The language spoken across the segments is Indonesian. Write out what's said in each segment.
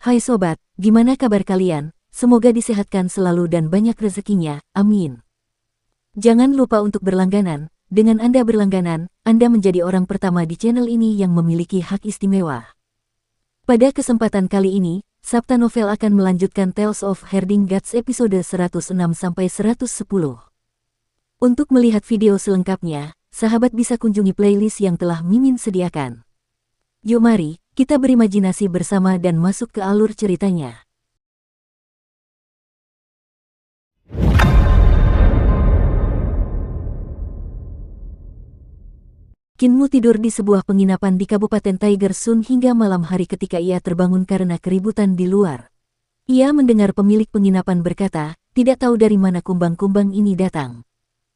Hai sobat, gimana kabar kalian? Semoga disehatkan selalu dan banyak rezekinya, amin. Jangan lupa untuk berlangganan. Dengan Anda berlangganan, Anda menjadi orang pertama di channel ini yang memiliki hak istimewa. Pada kesempatan kali ini, Sabta Novel akan melanjutkan Tales of Herding Gods episode 106-110. Untuk melihat video selengkapnya, sahabat bisa kunjungi playlist yang telah Mimin sediakan. Yuk mari, kita berimajinasi bersama dan masuk ke alur ceritanya. Kinmu tidur di sebuah penginapan di Kabupaten Tiger Sun hingga malam hari ketika ia terbangun karena keributan di luar. Ia mendengar pemilik penginapan berkata, tidak tahu dari mana kumbang-kumbang ini datang.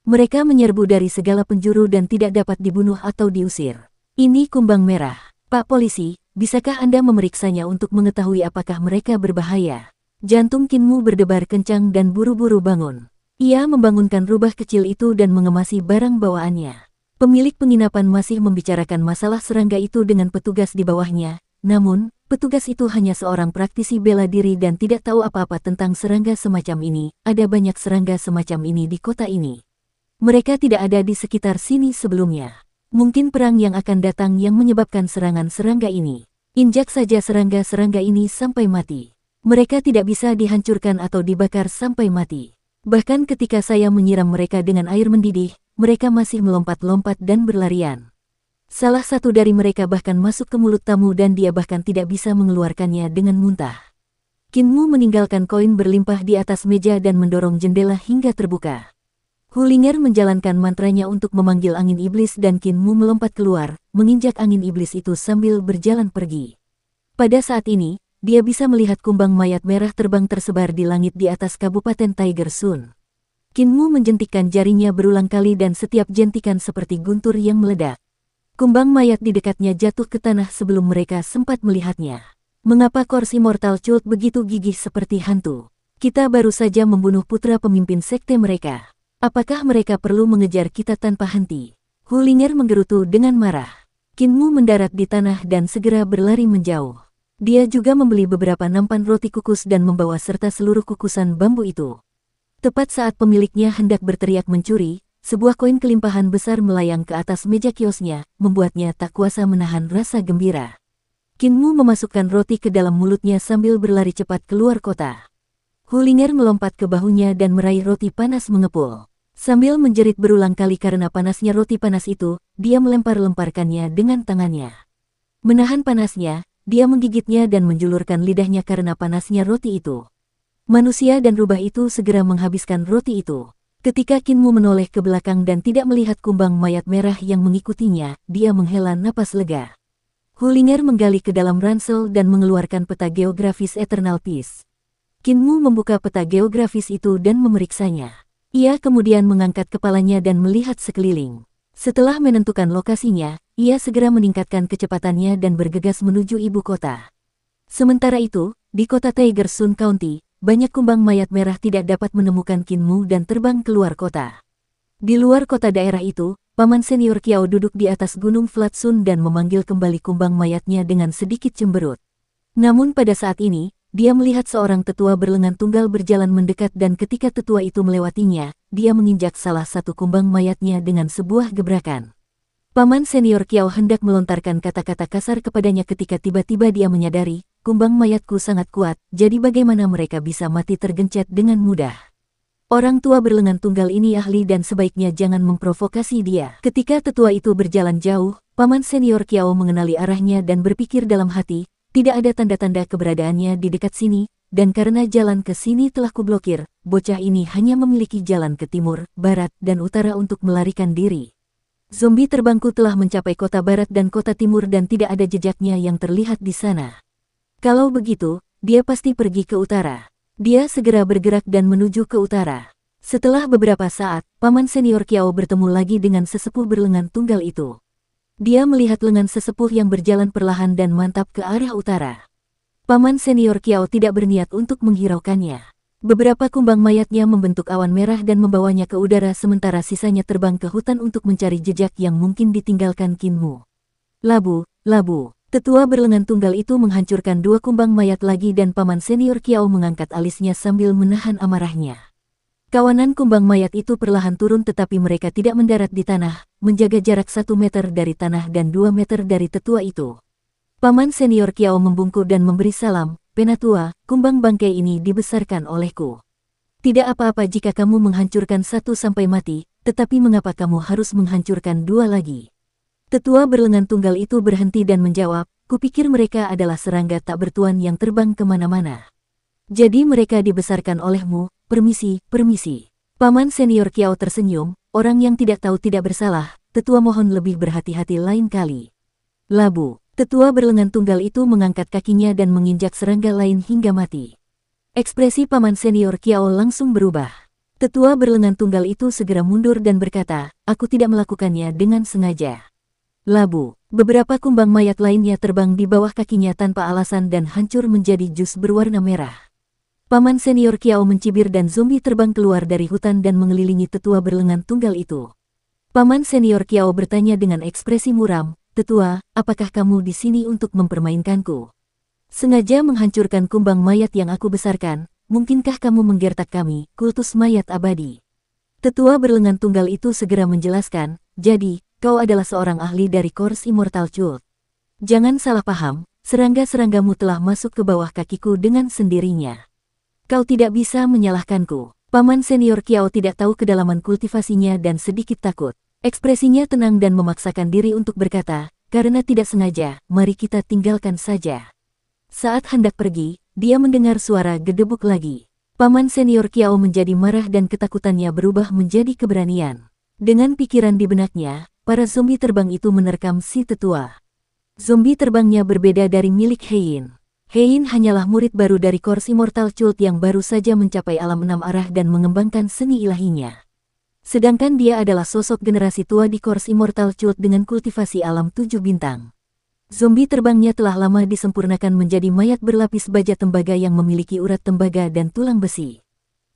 Mereka menyerbu dari segala penjuru dan tidak dapat dibunuh atau diusir. Ini kumbang merah. Pak Polisi, bisakah Anda memeriksanya untuk mengetahui apakah mereka berbahaya? Jantung Kinmu berdebar kencang dan buru-buru bangun. Ia membangunkan rubah kecil itu dan mengemasi barang bawaannya. Pemilik penginapan masih membicarakan masalah serangga itu dengan petugas di bawahnya, namun, petugas itu hanya seorang praktisi bela diri dan tidak tahu apa-apa tentang serangga semacam ini. Ada banyak serangga semacam ini di kota ini. Mereka tidak ada di sekitar sini sebelumnya. Mungkin perang yang akan datang yang menyebabkan serangan serangga ini. Injak saja serangga-serangga ini sampai mati. Mereka tidak bisa dihancurkan atau dibakar sampai mati. Bahkan ketika saya menyiram mereka dengan air mendidih, mereka masih melompat-lompat dan berlarian. Salah satu dari mereka bahkan masuk ke mulut tamu dan dia bahkan tidak bisa mengeluarkannya dengan muntah. Kinmu meninggalkan koin berlimpah di atas meja dan mendorong jendela hingga terbuka. Hulinger menjalankan mantranya untuk memanggil angin iblis dan Kinmu melompat keluar, menginjak angin iblis itu sambil berjalan pergi. Pada saat ini, dia bisa melihat kumbang mayat merah terbang tersebar di langit di atas Kabupaten Tiger Sun. Kinmu menjentikkan jarinya berulang kali dan setiap jentikan seperti guntur yang meledak. Kumbang mayat di dekatnya jatuh ke tanah sebelum mereka sempat melihatnya. Mengapa Korsi Mortal Cult begitu gigih seperti hantu? Kita baru saja membunuh putra pemimpin sekte mereka. Apakah mereka perlu mengejar kita tanpa henti? Hulinger menggerutu dengan marah. Kinmu mendarat di tanah dan segera berlari menjauh. Dia juga membeli beberapa nampan roti kukus dan membawa serta seluruh kukusan bambu itu. Tepat saat pemiliknya hendak berteriak mencuri, sebuah koin kelimpahan besar melayang ke atas meja kiosnya, membuatnya tak kuasa menahan rasa gembira. Kinmu memasukkan roti ke dalam mulutnya sambil berlari cepat keluar kota. Hulinger melompat ke bahunya dan meraih roti panas mengepul. Sambil menjerit berulang kali karena panasnya roti panas itu, dia melempar-lemparkannya dengan tangannya. Menahan panasnya, dia menggigitnya dan menjulurkan lidahnya karena panasnya roti itu. Manusia dan rubah itu segera menghabiskan roti itu. Ketika Kinmu menoleh ke belakang dan tidak melihat kumbang mayat merah yang mengikutinya, dia menghela napas lega. Hulinger menggali ke dalam ransel dan mengeluarkan peta geografis Eternal Peace. Kinmu membuka peta geografis itu dan memeriksanya. Ia kemudian mengangkat kepalanya dan melihat sekeliling. Setelah menentukan lokasinya, ia segera meningkatkan kecepatannya dan bergegas menuju ibu kota. Sementara itu, di kota Tiger Sun County, banyak kumbang mayat merah tidak dapat menemukan Kinmu dan terbang keluar kota. Di luar kota daerah itu, Paman Senior Kiao duduk di atas gunung Flat Sun dan memanggil kembali kumbang mayatnya dengan sedikit cemberut. Namun pada saat ini, dia melihat seorang tetua berlengan tunggal berjalan mendekat dan ketika tetua itu melewatinya, dia menginjak salah satu kumbang mayatnya dengan sebuah gebrakan. Paman Senior Kiao hendak melontarkan kata-kata kasar kepadanya ketika tiba-tiba dia menyadari, kumbang mayatku sangat kuat, jadi bagaimana mereka bisa mati tergencet dengan mudah. Orang tua berlengan tunggal ini ahli dan sebaiknya jangan memprovokasi dia. Ketika tetua itu berjalan jauh, Paman Senior Kiao mengenali arahnya dan berpikir dalam hati, tidak ada tanda-tanda keberadaannya di dekat sini, dan karena jalan ke sini telah kublokir, bocah ini hanya memiliki jalan ke timur, barat, dan utara untuk melarikan diri. Zombie terbangku telah mencapai kota barat dan kota timur dan tidak ada jejaknya yang terlihat di sana. Kalau begitu, dia pasti pergi ke utara. Dia segera bergerak dan menuju ke utara. Setelah beberapa saat, Paman Senior Kiao bertemu lagi dengan sesepuh berlengan tunggal itu. Dia melihat lengan sesepuh yang berjalan perlahan dan mantap ke arah utara. Paman Senior Kiao tidak berniat untuk menghiraukannya. Beberapa kumbang mayatnya membentuk awan merah dan membawanya ke udara sementara sisanya terbang ke hutan untuk mencari jejak yang mungkin ditinggalkan Kinmu. Labu, labu. Tetua berlengan tunggal itu menghancurkan 2 kumbang mayat lagi dan paman senior Kiao mengangkat alisnya sambil menahan amarahnya. Kawanan kumbang mayat itu perlahan turun tetapi mereka tidak mendarat di tanah, menjaga jarak 1 meter dari tanah dan 2 meter dari tetua itu. Paman senior Kiao membungkuk dan memberi salam, "Penatua, kumbang bangkai ini dibesarkan olehku. Tidak apa-apa jika kamu menghancurkan 1 sampai mati, tetapi mengapa kamu harus menghancurkan 2 lagi?" Tetua berlengan tunggal itu berhenti dan menjawab, "Kupikir mereka adalah serangga tak bertuan yang terbang kemana-mana. Jadi mereka dibesarkan olehmu, permisi, permisi." Paman senior Kiao tersenyum, "Orang yang tidak tahu tidak bersalah, tetua mohon lebih berhati-hati lain kali." Labu, tetua berlengan tunggal itu mengangkat kakinya dan menginjak serangga lain hingga mati. Ekspresi paman senior Kiao langsung berubah. Tetua berlengan tunggal itu segera mundur dan berkata, "Aku tidak melakukannya dengan sengaja." Labu, beberapa kumbang mayat lainnya terbang di bawah kakinya tanpa alasan dan hancur menjadi jus berwarna merah. Paman senior Kiao mencibir dan zombie terbang keluar dari hutan dan mengelilingi tetua berlengan tunggal itu. Paman senior Kiao bertanya dengan ekspresi muram, "Tetua, apakah kamu di sini untuk mempermainkanku? Sengaja menghancurkan kumbang mayat yang aku besarkan, mungkinkah kamu menggertak kami, kultus mayat abadi?" Tetua berlengan tunggal itu segera menjelaskan, "Jadi, kau adalah seorang ahli dari Kors Immortal Cult. Jangan salah paham, serangga-seranggamu telah masuk ke bawah kakiku dengan sendirinya. Kau tidak bisa menyalahkanku." Paman senior Kiao tidak tahu kedalaman kultivasinya dan sedikit takut. Ekspresinya tenang dan memaksakan diri untuk berkata, "Karena tidak sengaja, mari kita tinggalkan saja." Saat hendak pergi, dia mendengar suara gedebuk lagi. Paman senior Kiao menjadi marah dan ketakutannya berubah menjadi keberanian. Dengan pikiran di benaknya, para zombie terbang itu menerkam si tetua. Zombie terbangnya berbeda dari milik Hein. Hein hanyalah murid baru dari Kors Immortal Cult yang baru saja mencapai alam 6 arah dan mengembangkan seni ilahinya. Sedangkan dia adalah sosok generasi tua di Kors Immortal Cult dengan kultivasi alam 7 bintang. Zombie terbangnya telah lama disempurnakan menjadi mayat berlapis baja tembaga yang memiliki urat tembaga dan tulang besi.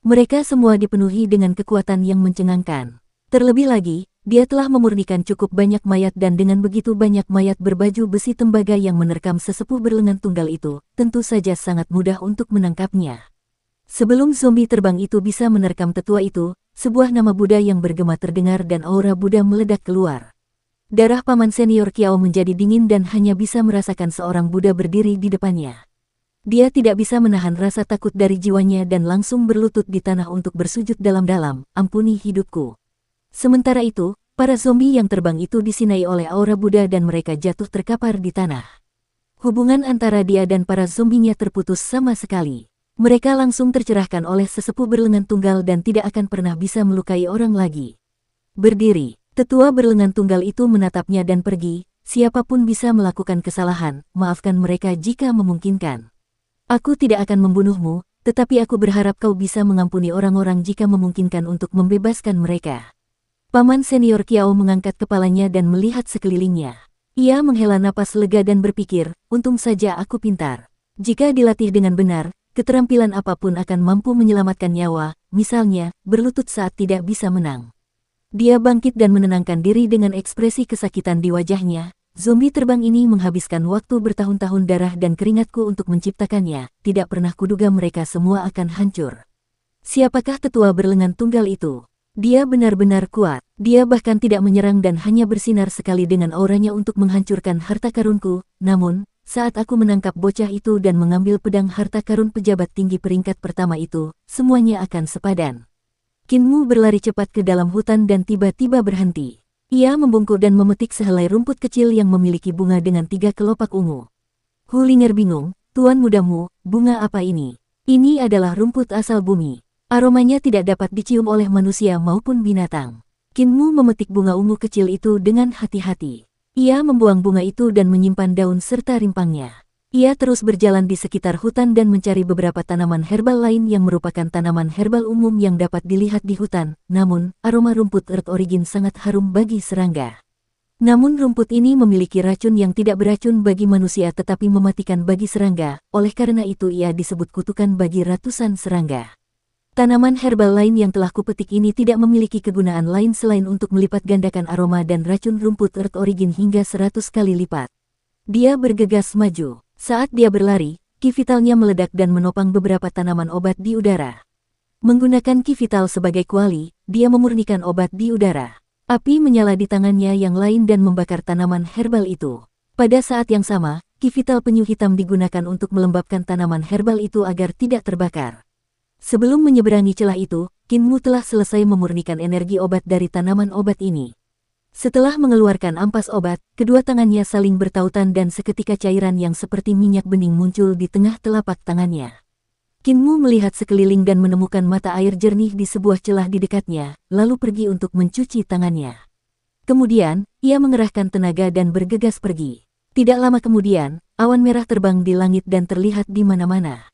Mereka semua dipenuhi dengan kekuatan yang mencengangkan. Terlebih lagi, dia telah memurnikan cukup banyak mayat dan dengan begitu banyak mayat berbaju besi tembaga yang menerkam sesepuh berlengan tunggal itu, tentu saja sangat mudah untuk menangkapnya. Sebelum zombie terbang itu bisa menerkam tetua itu, sebuah nama Buddha yang bergema terdengar dan aura Buddha meledak keluar. Darah paman senior Kiao menjadi dingin dan hanya bisa merasakan seorang Buddha berdiri di depannya. Dia tidak bisa menahan rasa takut dari jiwanya dan langsung berlutut di tanah untuk bersujud dalam-dalam, "Ampuni hidupku." Sementara itu, para zombie yang terbang itu disinai oleh aura Buddha dan mereka jatuh terkapar di tanah. Hubungan antara dia dan para zombinya terputus sama sekali. Mereka langsung tercerahkan oleh sesepuh berlengan tunggal dan tidak akan pernah bisa melukai orang lagi. Berdiri, tetua berlengan tunggal itu menatapnya dan pergi, "Siapapun bisa melakukan kesalahan, maafkan mereka jika memungkinkan. Aku tidak akan membunuhmu, tetapi aku berharap kau bisa mengampuni orang-orang jika memungkinkan untuk membebaskan mereka." Paman senior Kiao mengangkat kepalanya dan melihat sekelilingnya. Ia menghela napas lega dan berpikir, "Untung saja aku pintar. Jika dilatih dengan benar, keterampilan apapun akan mampu menyelamatkan nyawa, misalnya, berlutut saat tidak bisa menang." Dia bangkit dan menenangkan diri dengan ekspresi kesakitan di wajahnya. "Zombie terbang ini menghabiskan waktu bertahun-tahun darah dan keringatku untuk menciptakannya, tidak pernah kuduga mereka semua akan hancur. Siapakah tetua berlengan tunggal itu? Dia benar-benar kuat. Dia bahkan tidak menyerang dan hanya bersinar sekali dengan auranya untuk menghancurkan harta karunku. Namun, saat aku menangkap bocah itu dan mengambil pedang harta karun pejabat tinggi peringkat pertama itu, semuanya akan sepadan." Kinmu berlari cepat ke dalam hutan dan tiba-tiba berhenti. Ia membungkuk dan memetik sehelai rumput kecil yang memiliki bunga dengan 3 kelopak ungu. Hulinger bingung, "Tuan mudamu, bunga apa ini?" "Ini adalah rumput asal bumi. Aromanya tidak dapat dicium oleh manusia maupun binatang." Kinmu memetik bunga ungu kecil itu dengan hati-hati. Ia membuang bunga itu dan menyimpan daun serta rimpangnya. Ia terus berjalan di sekitar hutan dan mencari beberapa tanaman herbal lain yang merupakan tanaman herbal umum yang dapat dilihat di hutan, namun, aroma rumput Earth Origin sangat harum bagi serangga. Namun rumput ini memiliki racun yang tidak beracun bagi manusia tetapi mematikan bagi serangga, oleh karena itu ia disebut kutukan bagi ratusan serangga. Tanaman herbal lain yang telah kupetik ini tidak memiliki kegunaan lain selain untuk melipat gandakan aroma dan racun rumput Earth Origin hingga 100 kali lipat. Dia bergegas maju. Saat dia berlari, ki vitalnya meledak dan menopang beberapa tanaman obat di udara. Menggunakan ki vital sebagai kuali, dia memurnikan obat di udara. Api menyala di tangannya yang lain dan membakar tanaman herbal itu. Pada saat yang sama, ki vital penyu hitam digunakan untuk melembabkan tanaman herbal itu agar tidak terbakar. Sebelum menyeberangi celah itu, Qin Mu telah selesai memurnikan energi obat dari tanaman obat ini. Setelah mengeluarkan ampas obat, kedua tangannya saling bertautan dan seketika cairan yang seperti minyak bening muncul di tengah telapak tangannya. Qin Mu melihat sekeliling dan menemukan mata air jernih di sebuah celah di dekatnya, lalu pergi untuk mencuci tangannya. Kemudian, ia mengerahkan tenaga dan bergegas pergi. Tidak lama kemudian, awan merah terbang di langit dan terlihat di mana-mana.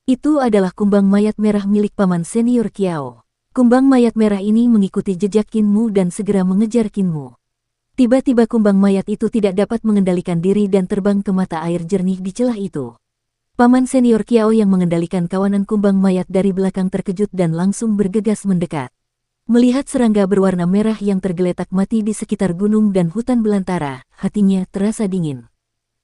Itu adalah kumbang mayat merah milik paman senior Qiao. Kumbang mayat merah ini mengikuti jejak Qin Mu dan segera mengejar Qin Mu. Tiba-tiba kumbang mayat itu tidak dapat mengendalikan diri dan terbang ke mata air jernih di celah itu. Paman senior Qiao yang mengendalikan kawanan kumbang mayat dari belakang terkejut dan langsung bergegas mendekat. Melihat serangga berwarna merah yang tergeletak mati di sekitar gunung dan hutan belantara, hatinya terasa dingin.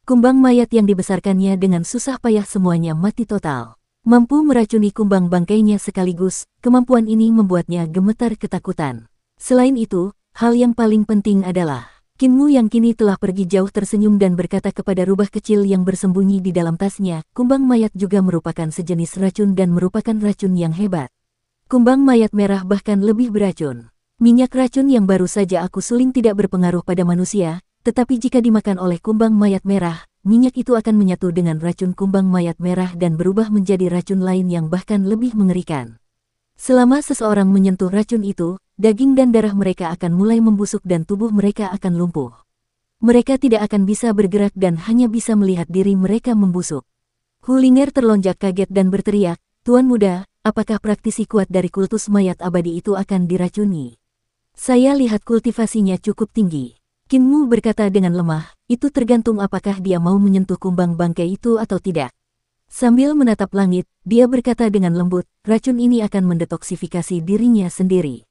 Kumbang mayat yang dibesarkannya dengan susah payah semuanya mati total. Mampu meracuni kumbang bangkainya sekaligus, kemampuan ini membuatnya gemetar ketakutan. Selain itu, hal yang paling penting adalah Qin Mu yang kini telah pergi jauh tersenyum dan berkata kepada rubah kecil yang bersembunyi di dalam tasnya, kumbang mayat juga merupakan sejenis racun dan merupakan racun yang hebat. Kumbang mayat merah bahkan lebih beracun. Minyak racun yang baru saja aku suling tidak berpengaruh pada manusia, tetapi jika dimakan oleh kumbang mayat merah, minyak itu akan menyatu dengan racun kumbang mayat merah dan berubah menjadi racun lain yang bahkan lebih mengerikan. Selama seseorang menyentuh racun itu, daging dan darah mereka akan mulai membusuk dan tubuh mereka akan lumpuh. Mereka tidak akan bisa bergerak dan hanya bisa melihat diri mereka membusuk. Hulinger terlonjak kaget dan berteriak, "Tuan muda, apakah praktisi kuat dari kultus mayat abadi itu akan diracuni? Saya lihat kultivasinya cukup tinggi." Qin Mu berkata dengan lemah, "Itu tergantung apakah dia mau menyentuh kumbang bangkai itu atau tidak." Sambil menatap langit, dia berkata dengan lembut, "Racun ini akan mendetoksifikasi dirinya sendiri.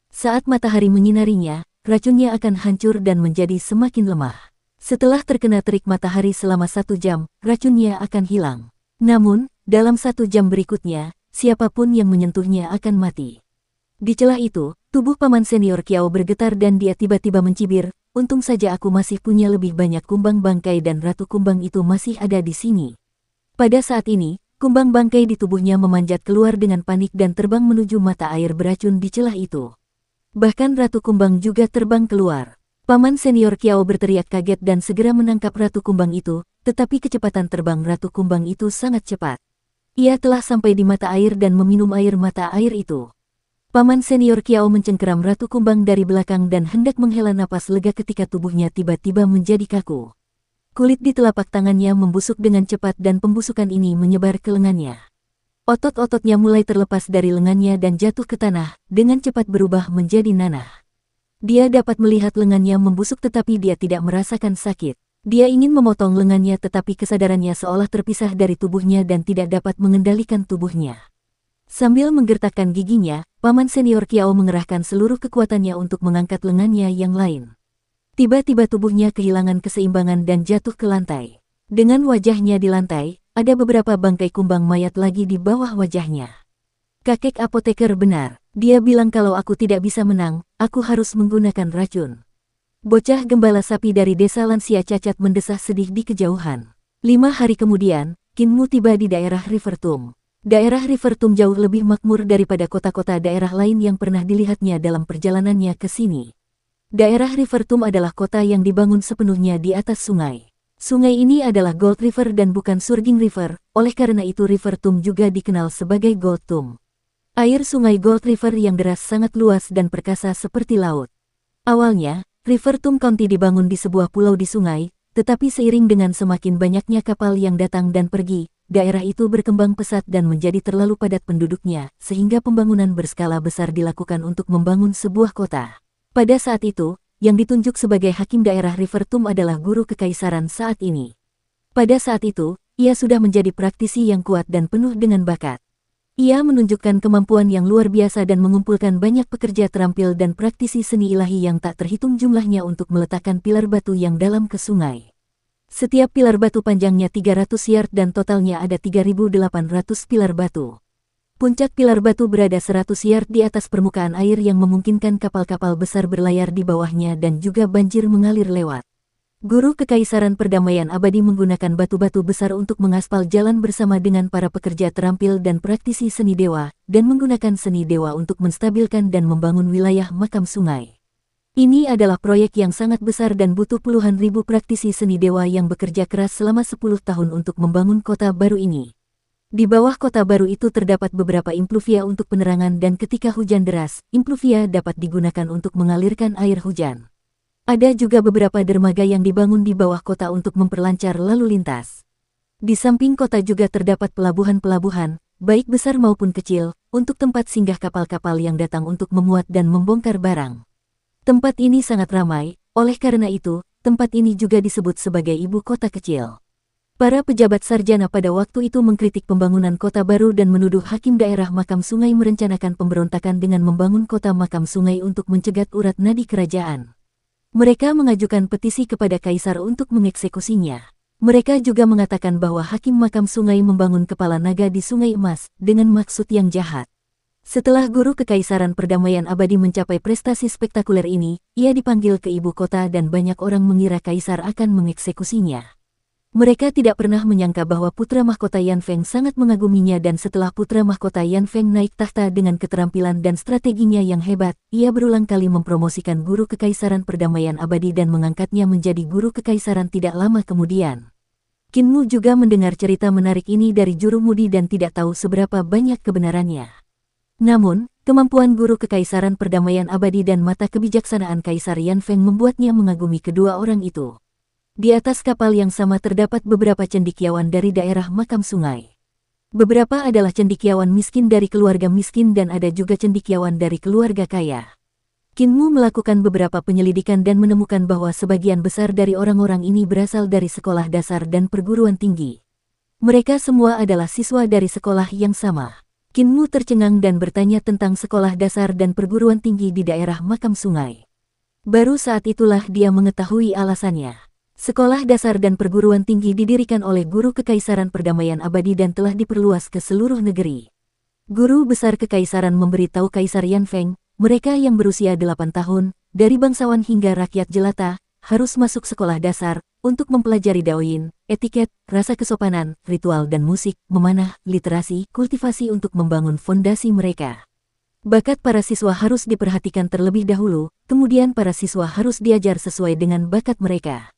Saat matahari menyinarinya, racunnya akan hancur dan menjadi semakin lemah. Setelah terkena terik matahari selama 1 jam, racunnya akan hilang. Namun, dalam 1 jam berikutnya, siapapun yang menyentuhnya akan mati." Di celah itu, tubuh paman senior Qiao bergetar dan dia tiba-tiba mencibir, "Untung saja aku masih punya lebih banyak kumbang bangkai dan ratu kumbang itu masih ada di sini." Pada saat ini, kumbang bangkai di tubuhnya memanjat keluar dengan panik dan terbang menuju mata air beracun di celah itu. Bahkan ratu kumbang juga terbang keluar. Paman senior Qiao berteriak kaget dan segera menangkap ratu kumbang itu, tetapi kecepatan terbang ratu kumbang itu sangat cepat. Ia telah sampai di mata air dan meminum air mata air itu. Paman senior Qiao mencengkeram ratu kumbang dari belakang dan hendak menghela napas lega ketika tubuhnya tiba-tiba menjadi kaku. Kulit di telapak tangannya membusuk dengan cepat dan pembusukan ini menyebar ke lengannya. Otot-ototnya mulai terlepas dari lengannya dan jatuh ke tanah, dengan cepat berubah menjadi nanah. Dia dapat melihat lengannya membusuk tetapi dia tidak merasakan sakit. Dia ingin memotong lengannya tetapi kesadarannya seolah terpisah dari tubuhnya dan tidak dapat mengendalikan tubuhnya. Sambil menggertakkan giginya, paman senior Qiao mengerahkan seluruh kekuatannya untuk mengangkat lengannya yang lain. Tiba-tiba tubuhnya kehilangan keseimbangan dan jatuh ke lantai. Dengan wajahnya di lantai, ada beberapa bangkai kumbang mayat lagi di bawah wajahnya. "Kakek apoteker benar, dia bilang kalau aku tidak bisa menang, aku harus menggunakan racun." Bocah gembala sapi dari desa lansia cacat mendesah sedih di kejauhan. 5 hari kemudian, Qin Mu tiba di daerah Rivertum. Daerah Rivertum jauh lebih makmur daripada kota-kota daerah lain yang pernah dilihatnya dalam perjalanannya ke sini. Daerah Rivertum adalah kota yang dibangun sepenuhnya di atas sungai. Sungai ini adalah Gold River dan bukan Surging River, oleh karena itu Rivertum juga dikenal sebagai Gold Tomb. Air sungai Gold River yang deras sangat luas dan perkasa seperti laut. Awalnya, Rivertum County dibangun di sebuah pulau di sungai, tetapi seiring dengan semakin banyaknya kapal yang datang dan pergi, daerah itu berkembang pesat dan menjadi terlalu padat penduduknya, sehingga pembangunan berskala besar dilakukan untuk membangun sebuah kota. Pada saat itu, yang ditunjuk sebagai hakim daerah Rivertum adalah guru kekaisaran saat ini. Pada saat itu, ia sudah menjadi praktisi yang kuat dan penuh dengan bakat. Ia menunjukkan kemampuan yang luar biasa dan mengumpulkan banyak pekerja terampil dan praktisi seni ilahi yang tak terhitung jumlahnya untuk meletakkan pilar batu yang dalam ke sungai. Setiap pilar batu panjangnya 300 yard dan totalnya ada 3.800 pilar batu. Puncak pilar batu berada 100 yard di atas permukaan air yang memungkinkan kapal-kapal besar berlayar di bawahnya dan juga banjir mengalir lewat. Guru Kekaisaran Perdamaian Abadi menggunakan batu-batu besar untuk mengaspal jalan bersama dengan para pekerja terampil dan praktisi seni dewa, dan menggunakan seni dewa untuk menstabilkan dan membangun wilayah makam sungai. Ini adalah proyek yang sangat besar dan butuh puluhan ribu praktisi seni dewa yang bekerja keras selama 10 tahun untuk membangun kota baru ini. Di bawah kota baru itu terdapat beberapa impluvia untuk penerangan dan ketika hujan deras, impluvia dapat digunakan untuk mengalirkan air hujan. Ada juga beberapa dermaga yang dibangun di bawah kota untuk memperlancar lalu lintas. Di samping kota juga terdapat pelabuhan-pelabuhan, baik besar maupun kecil, untuk tempat singgah kapal-kapal yang datang untuk memuat dan membongkar barang. Tempat ini sangat ramai, oleh karena itu, tempat ini juga disebut sebagai ibu kota kecil. Para pejabat sarjana pada waktu itu mengkritik pembangunan kota baru dan menuduh hakim daerah Makam Sungai merencanakan pemberontakan dengan membangun kota Makam Sungai untuk mencegat urat nadi kerajaan. Mereka mengajukan petisi kepada kaisar untuk mengeksekusinya. Mereka juga mengatakan bahwa hakim Makam Sungai membangun kepala naga di Sungai Emas dengan maksud yang jahat. Setelah Guru Kekaisaran Perdamaian Abadi mencapai prestasi spektakuler ini, ia dipanggil ke ibu kota dan banyak orang mengira kaisar akan mengeksekusinya. Mereka tidak pernah menyangka bahwa putra mahkota Yan Feng sangat mengaguminya dan setelah putra mahkota Yan Feng naik tahta dengan keterampilan dan strateginya yang hebat, ia berulang kali mempromosikan Guru Kekaisaran Perdamaian Abadi dan mengangkatnya menjadi Guru Kekaisaran tidak lama kemudian. Qin Mu juga mendengar cerita menarik ini dari jurumudi dan tidak tahu seberapa banyak kebenarannya. Namun, kemampuan Guru Kekaisaran Perdamaian Abadi dan mata kebijaksanaan Kaisar Yan Feng membuatnya mengagumi kedua orang itu. Di atas kapal yang sama terdapat beberapa cendekiawan dari daerah Makam Sungai. Beberapa adalah cendekiawan miskin dari keluarga miskin dan ada juga cendekiawan dari keluarga kaya. Qin Mu melakukan beberapa penyelidikan dan menemukan bahwa sebagian besar dari orang-orang ini berasal dari sekolah dasar dan perguruan tinggi. Mereka semua adalah siswa dari sekolah yang sama. Qin Mu tercengang dan bertanya tentang sekolah dasar dan perguruan tinggi di daerah Makam Sungai. Baru saat itulah dia mengetahui alasannya. Sekolah dasar dan perguruan tinggi didirikan oleh Guru Kekaisaran Perdamaian Abadi dan telah diperluas ke seluruh negeri. Guru Besar Kekaisaran memberitahu Kaisar Yan Feng, mereka yang berusia 8 tahun, dari bangsawan hingga rakyat jelata, harus masuk sekolah dasar, untuk mempelajari daoyin, etiket, rasa kesopanan, ritual dan musik, memanah, literasi, kultivasi untuk membangun fondasi mereka. Bakat para siswa harus diperhatikan terlebih dahulu, kemudian para siswa harus diajar sesuai dengan bakat mereka.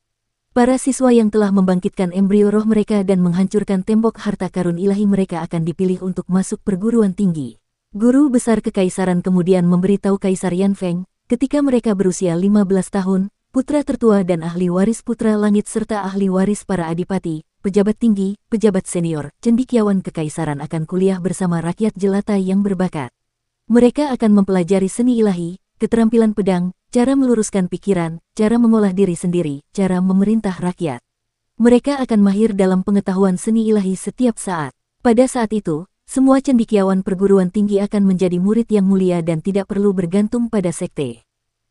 Para siswa yang telah membangkitkan embrio roh mereka dan menghancurkan tembok harta karun ilahi mereka akan dipilih untuk masuk perguruan tinggi. Guru Besar Kekaisaran kemudian memberitahu Kaisar Yan Feng, ketika mereka berusia 15 tahun, putra tertua dan ahli waris putra langit serta ahli waris para adipati, pejabat tinggi, pejabat senior, cendekiawan kekaisaran akan kuliah bersama rakyat jelata yang berbakat. Mereka akan mempelajari seni ilahi, keterampilan pedang, cara meluruskan pikiran, cara mengolah diri sendiri, cara memerintah rakyat. Mereka akan mahir dalam pengetahuan seni ilahi setiap saat. Pada saat itu, semua cendekiawan perguruan tinggi akan menjadi murid yang mulia dan tidak perlu bergantung pada sekte.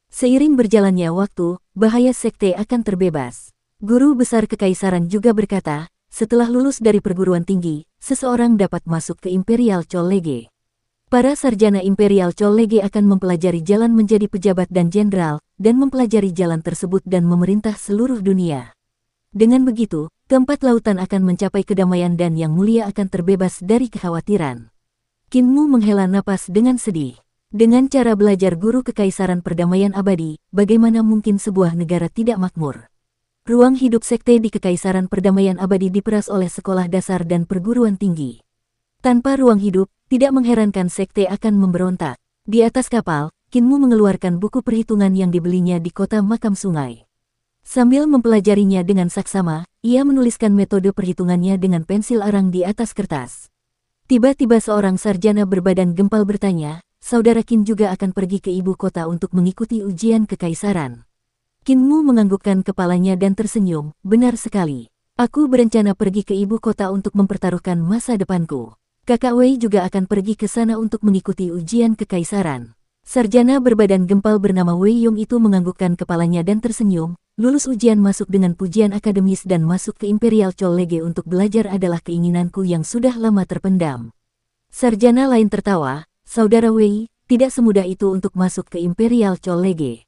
Seiring berjalannya waktu, bahaya sekte akan terbebas. Guru Besar Kekaisaran juga berkata, setelah lulus dari perguruan tinggi, seseorang dapat masuk ke Imperial Chollege. Para sarjana Imperial Chollege akan mempelajari jalan menjadi pejabat dan jenderal, dan mempelajari jalan tersebut dan memerintah seluruh dunia. Dengan begitu, keempat lautan akan mencapai kedamaian dan yang mulia akan terbebas dari kekhawatiran. Qin Mu menghela napas dengan sedih. Dengan cara belajar Guru Kekaisaran Perdamaian Abadi, bagaimana mungkin sebuah negara tidak makmur? Ruang hidup sekte di Kekaisaran Perdamaian Abadi diperas oleh sekolah dasar dan perguruan tinggi. Tanpa ruang hidup, tidak mengherankan sekte akan memberontak. Di atas kapal, Qin Mu mengeluarkan buku perhitungan yang dibelinya di kota Makam Sungai. Sambil mempelajarinya dengan saksama, ia menuliskan metode perhitungannya dengan pensil arang di atas kertas. Tiba-tiba seorang sarjana berbadan gempal bertanya, saudara Qin juga akan pergi ke ibu kota untuk mengikuti ujian kekaisaran. Qin Mu menganggukkan kepalanya dan tersenyum, benar sekali. Aku berencana pergi ke ibu kota untuk mempertaruhkan masa depanku. Kakak Wei juga akan pergi ke sana untuk mengikuti ujian kekaisaran. Sarjana berbadan gempal bernama Wei Yong itu menganggukkan kepalanya dan tersenyum, lulus ujian masuk dengan pujian akademis dan masuk ke Imperial College untuk belajar adalah keinginanku yang sudah lama terpendam. Sarjana lain tertawa, Saudara Wei, tidak semudah itu untuk masuk ke Imperial College.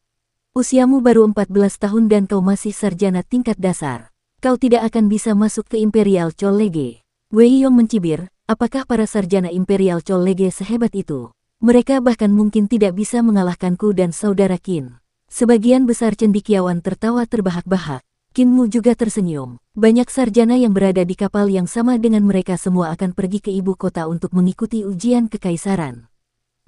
Usiamu baru 14 tahun dan kau masih sarjana tingkat dasar. Kau tidak akan bisa masuk ke Imperial College. Wei Yong mencibir, apakah para sarjana Imperial College sehebat itu? Mereka bahkan mungkin tidak bisa mengalahkanku dan Saudara Qin. Sebagian besar cendekiawan tertawa terbahak-bahak. Qin Mu juga tersenyum. Banyak sarjana yang berada di kapal yang sama dengan mereka semua akan pergi ke ibu kota untuk mengikuti ujian kekaisaran.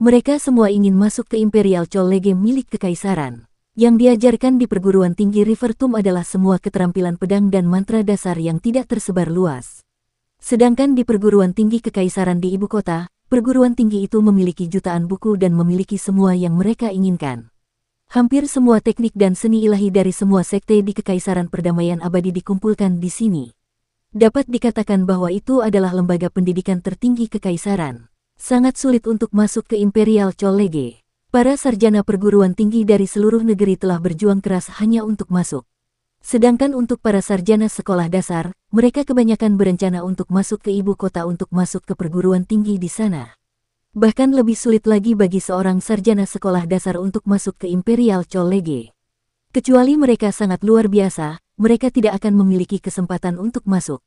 Mereka semua ingin masuk ke Imperial College milik kekaisaran. Yang diajarkan di perguruan tinggi Rivertomb adalah semua keterampilan pedang dan mantra dasar yang tidak tersebar luas. Sedangkan di perguruan tinggi kekaisaran di ibu kota, perguruan tinggi itu memiliki jutaan buku dan memiliki semua yang mereka inginkan. Hampir semua teknik dan seni ilahi dari semua sekte di Kekaisaran Perdamaian Abadi dikumpulkan di sini. Dapat dikatakan bahwa itu adalah lembaga pendidikan tertinggi kekaisaran. Sangat sulit untuk masuk ke Imperial College. Para sarjana perguruan tinggi dari seluruh negeri telah berjuang keras hanya untuk masuk. Sedangkan untuk para sarjana sekolah dasar, mereka kebanyakan berencana untuk masuk ke ibu kota untuk masuk ke perguruan tinggi di sana. Bahkan lebih sulit lagi bagi seorang sarjana sekolah dasar untuk masuk ke Imperial College. Kecuali mereka sangat luar biasa, mereka tidak akan memiliki kesempatan untuk masuk.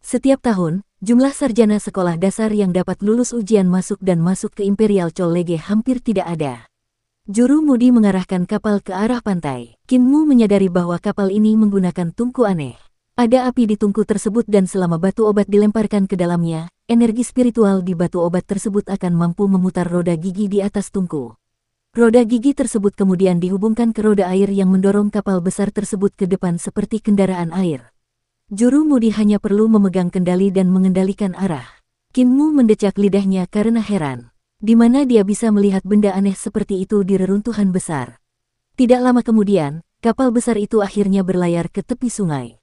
Setiap tahun, jumlah sarjana sekolah dasar yang dapat lulus ujian masuk dan masuk ke Imperial College hampir tidak ada. Juru mudi mengarahkan kapal ke arah pantai. Qin Mu menyadari bahwa kapal ini menggunakan tungku aneh. Ada api di tungku tersebut dan selama batu obat dilemparkan ke dalamnya, energi spiritual di batu obat tersebut akan mampu memutar roda gigi di atas tungku. Roda gigi tersebut kemudian dihubungkan ke roda air yang mendorong kapal besar tersebut ke depan seperti kendaraan air. Juru mudi hanya perlu memegang kendali dan mengendalikan arah. Qin Mu mendecak lidahnya karena heran. Di mana dia bisa melihat benda aneh seperti itu di reruntuhan besar. Tidak lama kemudian, kapal besar itu akhirnya berlayar ke tepi sungai.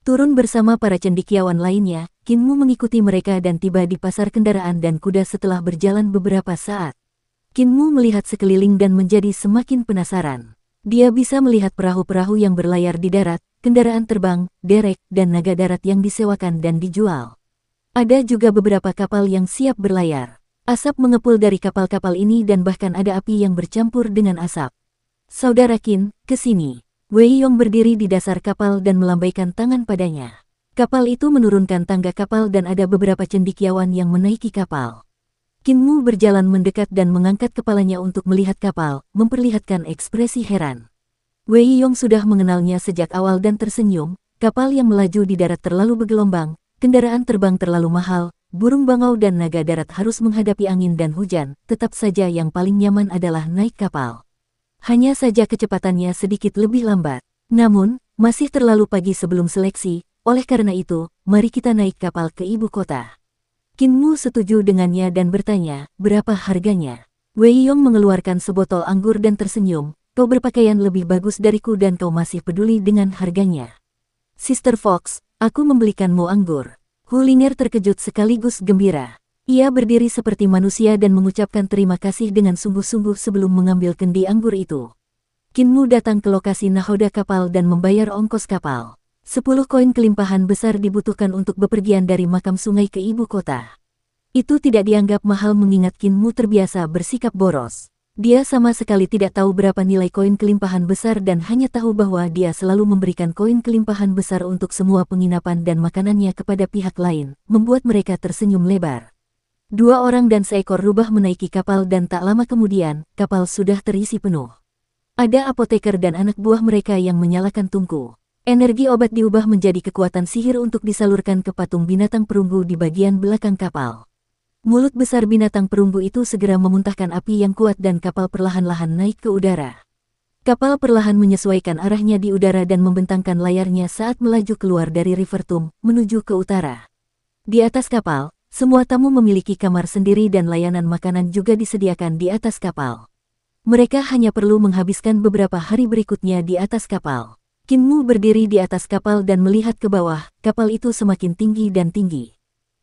Turun bersama para cendekiawan lainnya, Qin Mu mengikuti mereka dan tiba di pasar kendaraan dan kuda setelah berjalan beberapa saat. Qin Mu melihat sekeliling dan menjadi semakin penasaran. Dia bisa melihat perahu-perahu yang berlayar di darat, kendaraan terbang, derek, dan naga darat yang disewakan dan dijual. Ada juga beberapa kapal yang siap berlayar. Asap mengepul dari kapal-kapal ini dan bahkan ada api yang bercampur dengan asap. Saudara Qin, ke sini. Wei Yong berdiri di dasar kapal dan melambaikan tangan padanya. Kapal itu menurunkan tangga kapal dan ada beberapa cendekiawan yang menaiki kapal. Qin Mu berjalan mendekat dan mengangkat kepalanya untuk melihat kapal, memperlihatkan ekspresi heran. Wei Yong sudah mengenalnya sejak awal dan tersenyum. Kapal yang melaju di darat terlalu bergelombang, kendaraan terbang terlalu mahal, burung bangau dan naga darat harus menghadapi angin dan hujan, tetap saja yang paling nyaman adalah naik kapal. Hanya saja kecepatannya sedikit lebih lambat. Namun, masih terlalu pagi sebelum seleksi, oleh karena itu, mari kita naik kapal ke ibu kota. Qin Mu setuju dengannya dan bertanya, berapa harganya? Wei Yong mengeluarkan sebotol anggur dan tersenyum, kau berpakaian lebih bagus dariku dan kau masih peduli dengan harganya. Sister Fox, aku membelikanmu anggur. Hu Ling'er terkejut sekaligus gembira. Ia berdiri seperti manusia dan mengucapkan terima kasih dengan sungguh-sungguh sebelum mengambil kendi anggur itu. Qin Mu datang ke lokasi nahoda kapal dan membayar ongkos kapal. 10 koin kelimpahan besar dibutuhkan untuk bepergian dari makam sungai ke ibu kota. Itu tidak dianggap mahal mengingat Qin Mu terbiasa bersikap boros. Dia sama sekali tidak tahu berapa nilai koin kelimpahan besar dan hanya tahu bahwa dia selalu memberikan koin kelimpahan besar untuk semua penginapan dan makanannya kepada pihak lain, membuat mereka tersenyum lebar. 2 orang dan seekor rubah menaiki kapal dan tak lama kemudian, kapal sudah terisi penuh. Ada apoteker dan anak buah mereka yang menyalakan tungku. Energi obat diubah menjadi kekuatan sihir untuk disalurkan ke patung binatang perunggu di bagian belakang kapal. Mulut besar binatang perunggu itu segera memuntahkan api yang kuat dan kapal perlahan-lahan naik ke udara. Kapal perlahan menyesuaikan arahnya di udara dan membentangkan layarnya saat melaju keluar dari Rivertomb, menuju ke utara. Di atas kapal, semua tamu memiliki kamar sendiri dan layanan makanan juga disediakan di atas kapal. Mereka hanya perlu menghabiskan beberapa hari berikutnya di atas kapal. Qin Mu berdiri di atas kapal dan melihat ke bawah, kapal itu semakin tinggi dan tinggi.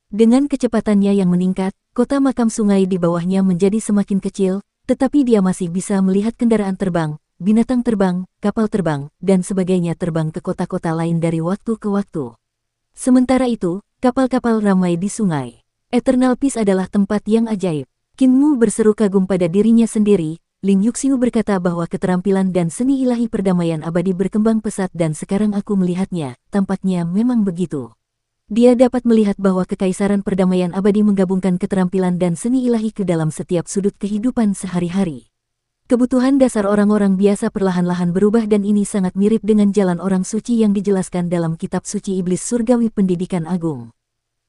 Dengan kecepatannya yang meningkat, kota makam sungai di bawahnya menjadi semakin kecil, tetapi dia masih bisa melihat kendaraan terbang, binatang terbang, kapal terbang, dan sebagainya terbang ke kota-kota lain dari waktu ke waktu. Sementara itu, kapal-kapal ramai di sungai. Eternal Peace adalah tempat yang ajaib. Kinmu berseru kagum pada dirinya sendiri. Ling Yuxiu berkata bahwa keterampilan dan seni ilahi perdamaian abadi berkembang pesat dan sekarang aku melihatnya, tampaknya memang begitu. Dia dapat melihat bahwa kekaisaran perdamaian abadi menggabungkan keterampilan dan seni ilahi ke dalam setiap sudut kehidupan sehari-hari. Kebutuhan dasar orang-orang biasa perlahan-lahan berubah dan ini sangat mirip dengan jalan orang suci yang dijelaskan dalam kitab suci iblis surgawi pendidikan agung.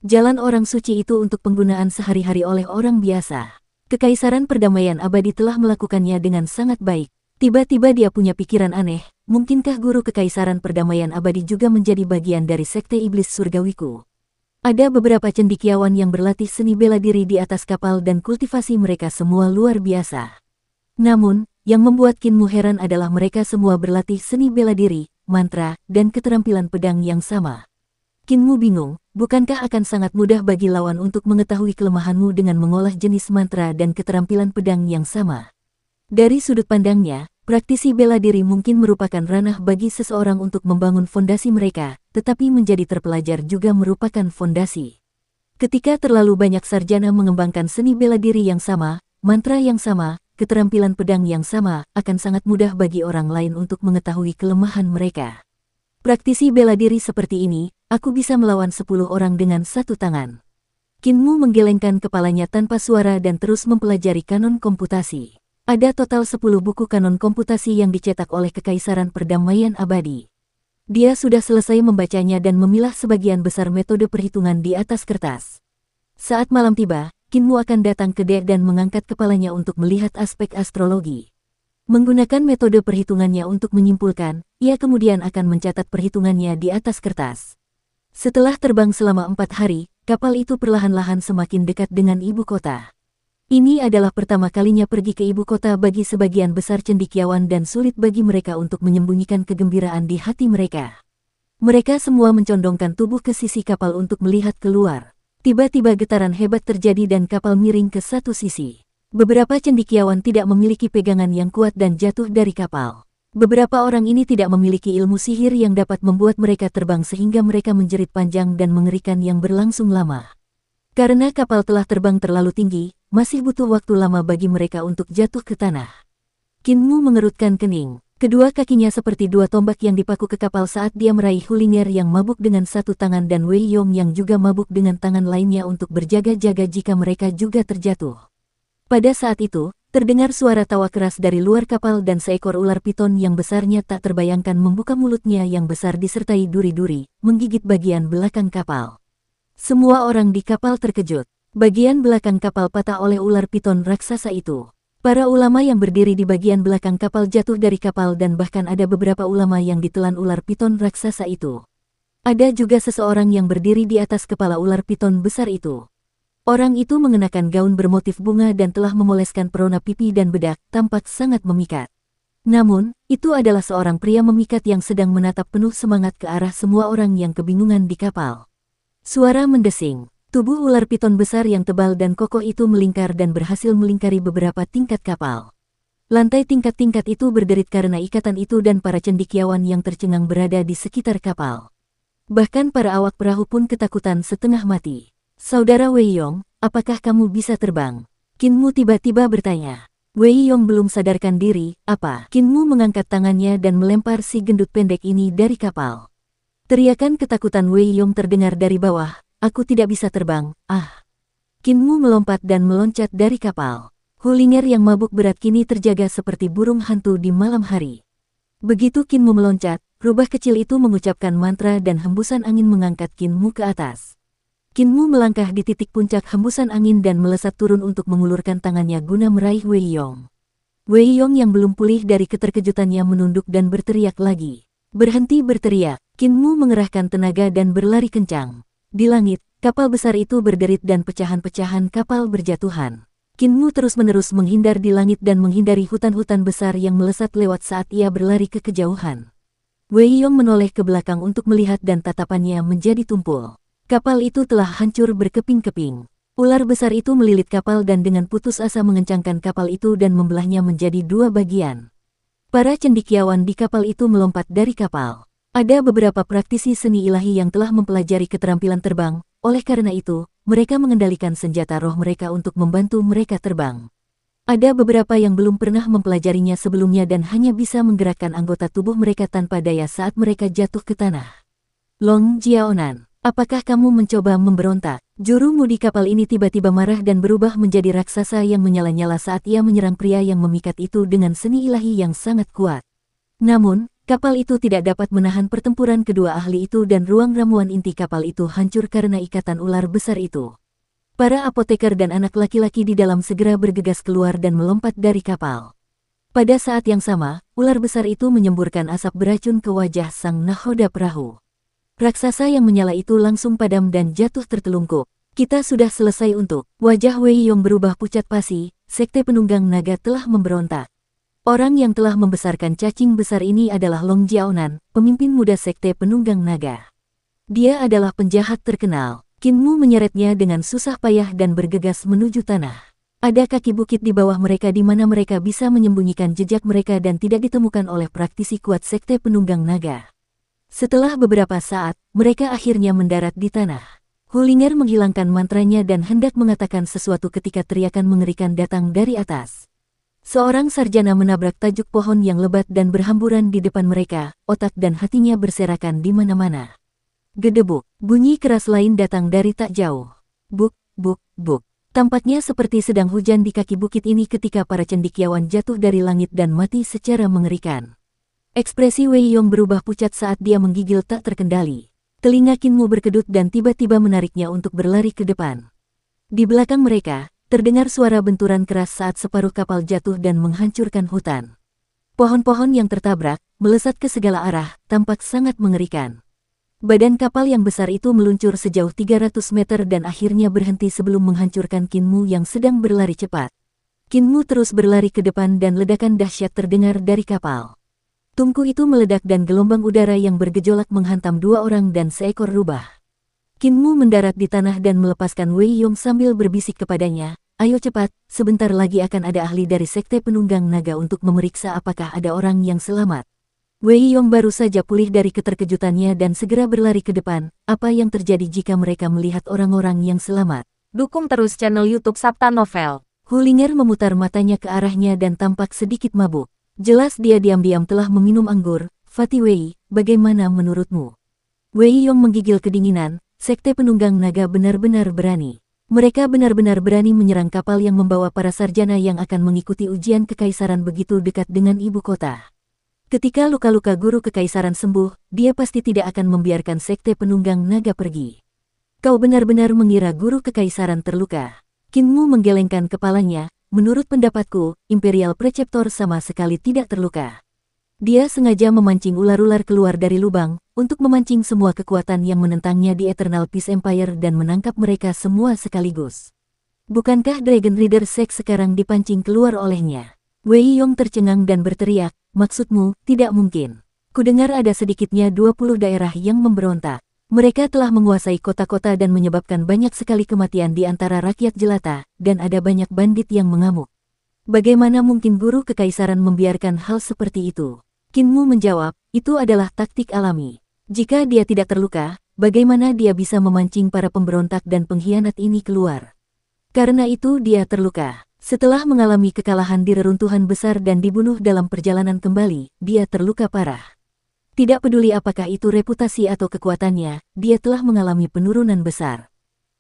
Jalan orang suci itu untuk penggunaan sehari-hari oleh orang biasa. Kekaisaran perdamaian abadi telah melakukannya dengan sangat baik. Tiba-tiba dia punya pikiran aneh, mungkinkah guru kekaisaran perdamaian abadi juga menjadi bagian dari sekte iblis surgawiku? Ada beberapa cendekiawan yang berlatih seni bela diri di atas kapal dan kultivasi mereka semua luar biasa. Namun, yang membuat Kinmu heran adalah mereka semua berlatih seni bela diri, mantra, dan keterampilan pedang yang sama. Kinmu bingung, bukankah akan sangat mudah bagi lawan untuk mengetahui kelemahanmu dengan mengolah jenis mantra dan keterampilan pedang yang sama? Dari sudut pandangnya, praktisi bela diri mungkin merupakan ranah bagi seseorang untuk membangun fondasi mereka, tetapi menjadi terpelajar juga merupakan fondasi. Ketika terlalu banyak sarjana mengembangkan seni bela diri yang sama, mantra yang sama, keterampilan pedang yang sama, akan sangat mudah bagi orang lain untuk mengetahui kelemahan mereka. Praktisi bela diri seperti ini, aku bisa melawan 10 orang dengan satu tangan. Kinmu menggelengkan kepalanya tanpa suara dan terus mempelajari kanon komputasi. Ada total 10 buku kanon komputasi yang dicetak oleh Kekaisaran Perdamaian Abadi. Dia sudah selesai membacanya dan memilah sebagian besar metode perhitungan di atas kertas. Saat malam tiba, Kinmu akan datang ke dek dan mengangkat kepalanya untuk melihat aspek astrologi. Menggunakan metode perhitungannya untuk menyimpulkan, ia kemudian akan mencatat perhitungannya di atas kertas. Setelah terbang selama 4 hari, kapal itu perlahan-lahan semakin dekat dengan ibu kota. Ini adalah pertama kalinya pergi ke ibu kota bagi sebagian besar cendekiawan dan sulit bagi mereka untuk menyembunyikan kegembiraan di hati mereka. Mereka semua mencondongkan tubuh ke sisi kapal untuk melihat keluar. Tiba-tiba getaran hebat terjadi dan kapal miring ke satu sisi. Beberapa cendekiawan tidak memiliki pegangan yang kuat dan jatuh dari kapal. Beberapa orang ini tidak memiliki ilmu sihir yang dapat membuat mereka terbang sehingga mereka menjerit panjang dan mengerikan yang berlangsung lama. Karena kapal telah terbang terlalu tinggi, masih butuh waktu lama bagi mereka untuk jatuh ke tanah. Kinmu mengerutkan kening. Kedua kakinya seperti dua tombak yang dipaku ke kapal saat dia meraih Hulinger yang mabuk dengan satu tangan dan Wei Yong yang juga mabuk dengan tangan lainnya untuk berjaga-jaga jika mereka juga terjatuh. Pada saat itu, terdengar suara tawa keras dari luar kapal dan seekor ular piton yang besarnya tak terbayangkan membuka mulutnya yang besar disertai duri-duri, menggigit bagian belakang kapal. Semua orang di kapal terkejut. Bagian belakang kapal patah oleh ular piton raksasa itu. Para ulama yang berdiri di bagian belakang kapal jatuh dari kapal dan bahkan ada beberapa ulama yang ditelan ular piton raksasa itu. Ada juga seseorang yang berdiri di atas kepala ular piton besar itu. Orang itu mengenakan gaun bermotif bunga dan telah memoleskan perona pipi dan bedak, tampak sangat memikat. Namun, itu adalah seorang pria memikat yang sedang menatap penuh semangat ke arah semua orang yang kebingungan di kapal. Suara mendesing. Tubuh ular piton besar yang tebal dan kokoh itu melingkar dan berhasil melingkari beberapa tingkat kapal. Lantai tingkat-tingkat itu berderit karena ikatan itu dan para cendekiawan yang tercengang berada di sekitar kapal. Bahkan para awak perahu pun ketakutan setengah mati. Saudara Wei Yong, apakah kamu bisa terbang? Kinmu tiba-tiba bertanya. Wei Yong belum sadarkan diri, apa? Kinmu mengangkat tangannya dan melempar si gendut pendek ini dari kapal. Teriakan ketakutan Wei Yong terdengar dari bawah, aku tidak bisa terbang, ah. Kinmu melompat dan meloncat dari kapal. Hulinger yang mabuk berat kini terjaga seperti burung hantu di malam hari. Begitu Kinmu meloncat, rubah kecil itu mengucapkan mantra dan hembusan angin mengangkat Kinmu ke atas. Kinmu melangkah di titik puncak hembusan angin dan melesat turun untuk mengulurkan tangannya guna meraih Wei Yong. Wei Yong yang belum pulih dari keterkejutannya menunduk dan berteriak lagi. Berhenti berteriak, Kinmu mengerahkan tenaga dan berlari kencang. Di langit, kapal besar itu berderit dan pecahan-pecahan kapal berjatuhan. Kinmu terus-menerus menghindar di langit dan menghindari hutan-hutan besar yang melesat lewat saat ia berlari ke kejauhan. Wei Yong menoleh ke belakang untuk melihat dan tatapannya menjadi tumpul. Kapal itu telah hancur berkeping-keping. Ular besar itu melilit kapal dan dengan putus asa mengencangkan kapal itu dan membelahnya menjadi dua bagian. Para cendekiawan di kapal itu melompat dari kapal. Ada beberapa praktisi seni ilahi yang telah mempelajari keterampilan terbang, oleh karena itu, mereka mengendalikan senjata roh mereka untuk membantu mereka terbang. Ada beberapa yang belum pernah mempelajarinya sebelumnya dan hanya bisa menggerakkan anggota tubuh mereka tanpa daya saat mereka jatuh ke tanah. Long Jiaonan, apakah kamu mencoba memberontak? Jurumu di kapal ini tiba-tiba marah dan berubah menjadi raksasa yang menyala-nyala saat ia menyerang pria yang memikat itu dengan seni ilahi yang sangat kuat. Namun, kapal itu tidak dapat menahan pertempuran kedua ahli itu dan ruang ramuan inti kapal itu hancur karena ikatan ular besar itu. Para apoteker dan anak laki-laki di dalam segera bergegas keluar dan melompat dari kapal. Pada saat yang sama, ular besar itu menyemburkan asap beracun ke wajah sang nahoda perahu. Raksasa yang menyala itu langsung padam dan jatuh tertelungkup. Kita sudah selesai untuk. Wajah Wei Yong berubah pucat pasi, sekte penunggang naga telah memberontak. Orang yang telah membesarkan cacing besar ini adalah Long Jiaonan, pemimpin muda sekte penunggang naga. Dia adalah penjahat terkenal. Kinmu menyeretnya dengan susah payah dan bergegas menuju tanah. Ada kaki bukit di bawah mereka di mana mereka bisa menyembunyikan jejak mereka dan tidak ditemukan oleh praktisi kuat sekte penunggang naga. Setelah beberapa saat, mereka akhirnya mendarat di tanah. Hulinger menghilangkan mantranya dan hendak mengatakan sesuatu ketika teriakan mengerikan datang dari atas. Seorang sarjana menabrak tajuk pohon yang lebat dan berhamburan di depan mereka, otak dan hatinya berserakan di mana-mana. Gedebuk, bunyi keras lain datang dari tak jauh. Buk, buk, buk. Tampaknya seperti sedang hujan di kaki bukit ini ketika para cendekiawan jatuh dari langit dan mati secara mengerikan. Ekspresi Wei Yong berubah pucat saat dia menggigil tak terkendali. Telinga Kinmu berkedut dan tiba-tiba menariknya untuk berlari ke depan. Di belakang mereka, terdengar suara benturan keras saat separuh kapal jatuh dan menghancurkan hutan. Pohon-pohon yang tertabrak, melesat ke segala arah, tampak sangat mengerikan. Badan kapal yang besar itu meluncur sejauh 300 meter dan akhirnya berhenti sebelum menghancurkan Kinmu yang sedang berlari cepat. Kinmu terus berlari ke depan dan ledakan dahsyat terdengar dari kapal. Tungku itu meledak dan gelombang udara yang bergejolak menghantam dua orang dan seekor rubah. Kinmu mendarat di tanah dan melepaskan Wei Yong sambil berbisik kepadanya, "Ayo cepat, sebentar lagi akan ada ahli dari sekte penunggang naga untuk memeriksa apakah ada orang yang selamat." Wei Yong baru saja pulih dari keterkejutannya dan segera berlari ke depan. Apa yang terjadi jika mereka melihat orang-orang yang selamat? Dukung terus channel YouTube Sabta Novel. Hulinger memutar matanya ke arahnya dan tampak sedikit mabuk. Jelas dia diam-diam telah meminum anggur. Fatih Wei, bagaimana menurutmu? Wei Yong menggigil kedinginan. Sekte penunggang naga benar-benar berani. Mereka benar-benar berani menyerang kapal yang membawa para sarjana yang akan mengikuti ujian kekaisaran begitu dekat dengan ibu kota. Ketika luka-luka guru kekaisaran sembuh, dia pasti tidak akan membiarkan sekte penunggang naga pergi. Kau benar-benar mengira guru kekaisaran terluka. Kinmu menggelengkan kepalanya, menurut pendapatku, Imperial Preceptor sama sekali tidak terluka. Dia sengaja memancing ular-ular keluar dari lubang, untuk memancing semua kekuatan yang menentangnya di Eternal Peace Empire dan menangkap mereka semua sekaligus. Bukankah Dragon Reader Sect sekarang dipancing keluar olehnya? Wei Yong tercengang dan berteriak, "Maksudmu, tidak mungkin. Kudengar ada sedikitnya 20 daerah yang memberontak. Mereka telah menguasai kota-kota dan menyebabkan banyak sekali kematian di antara rakyat jelata, dan ada banyak bandit yang mengamuk. Bagaimana mungkin guru kekaisaran membiarkan hal seperti itu?" Kinmu menjawab, "Itu adalah taktik alami. Jika dia tidak terluka, bagaimana dia bisa memancing para pemberontak dan pengkhianat ini keluar? Karena itu dia terluka. Setelah mengalami kekalahan di reruntuhan besar dan dibunuh dalam perjalanan kembali, dia terluka parah. Tidak peduli apakah itu reputasi atau kekuatannya, dia telah mengalami penurunan besar.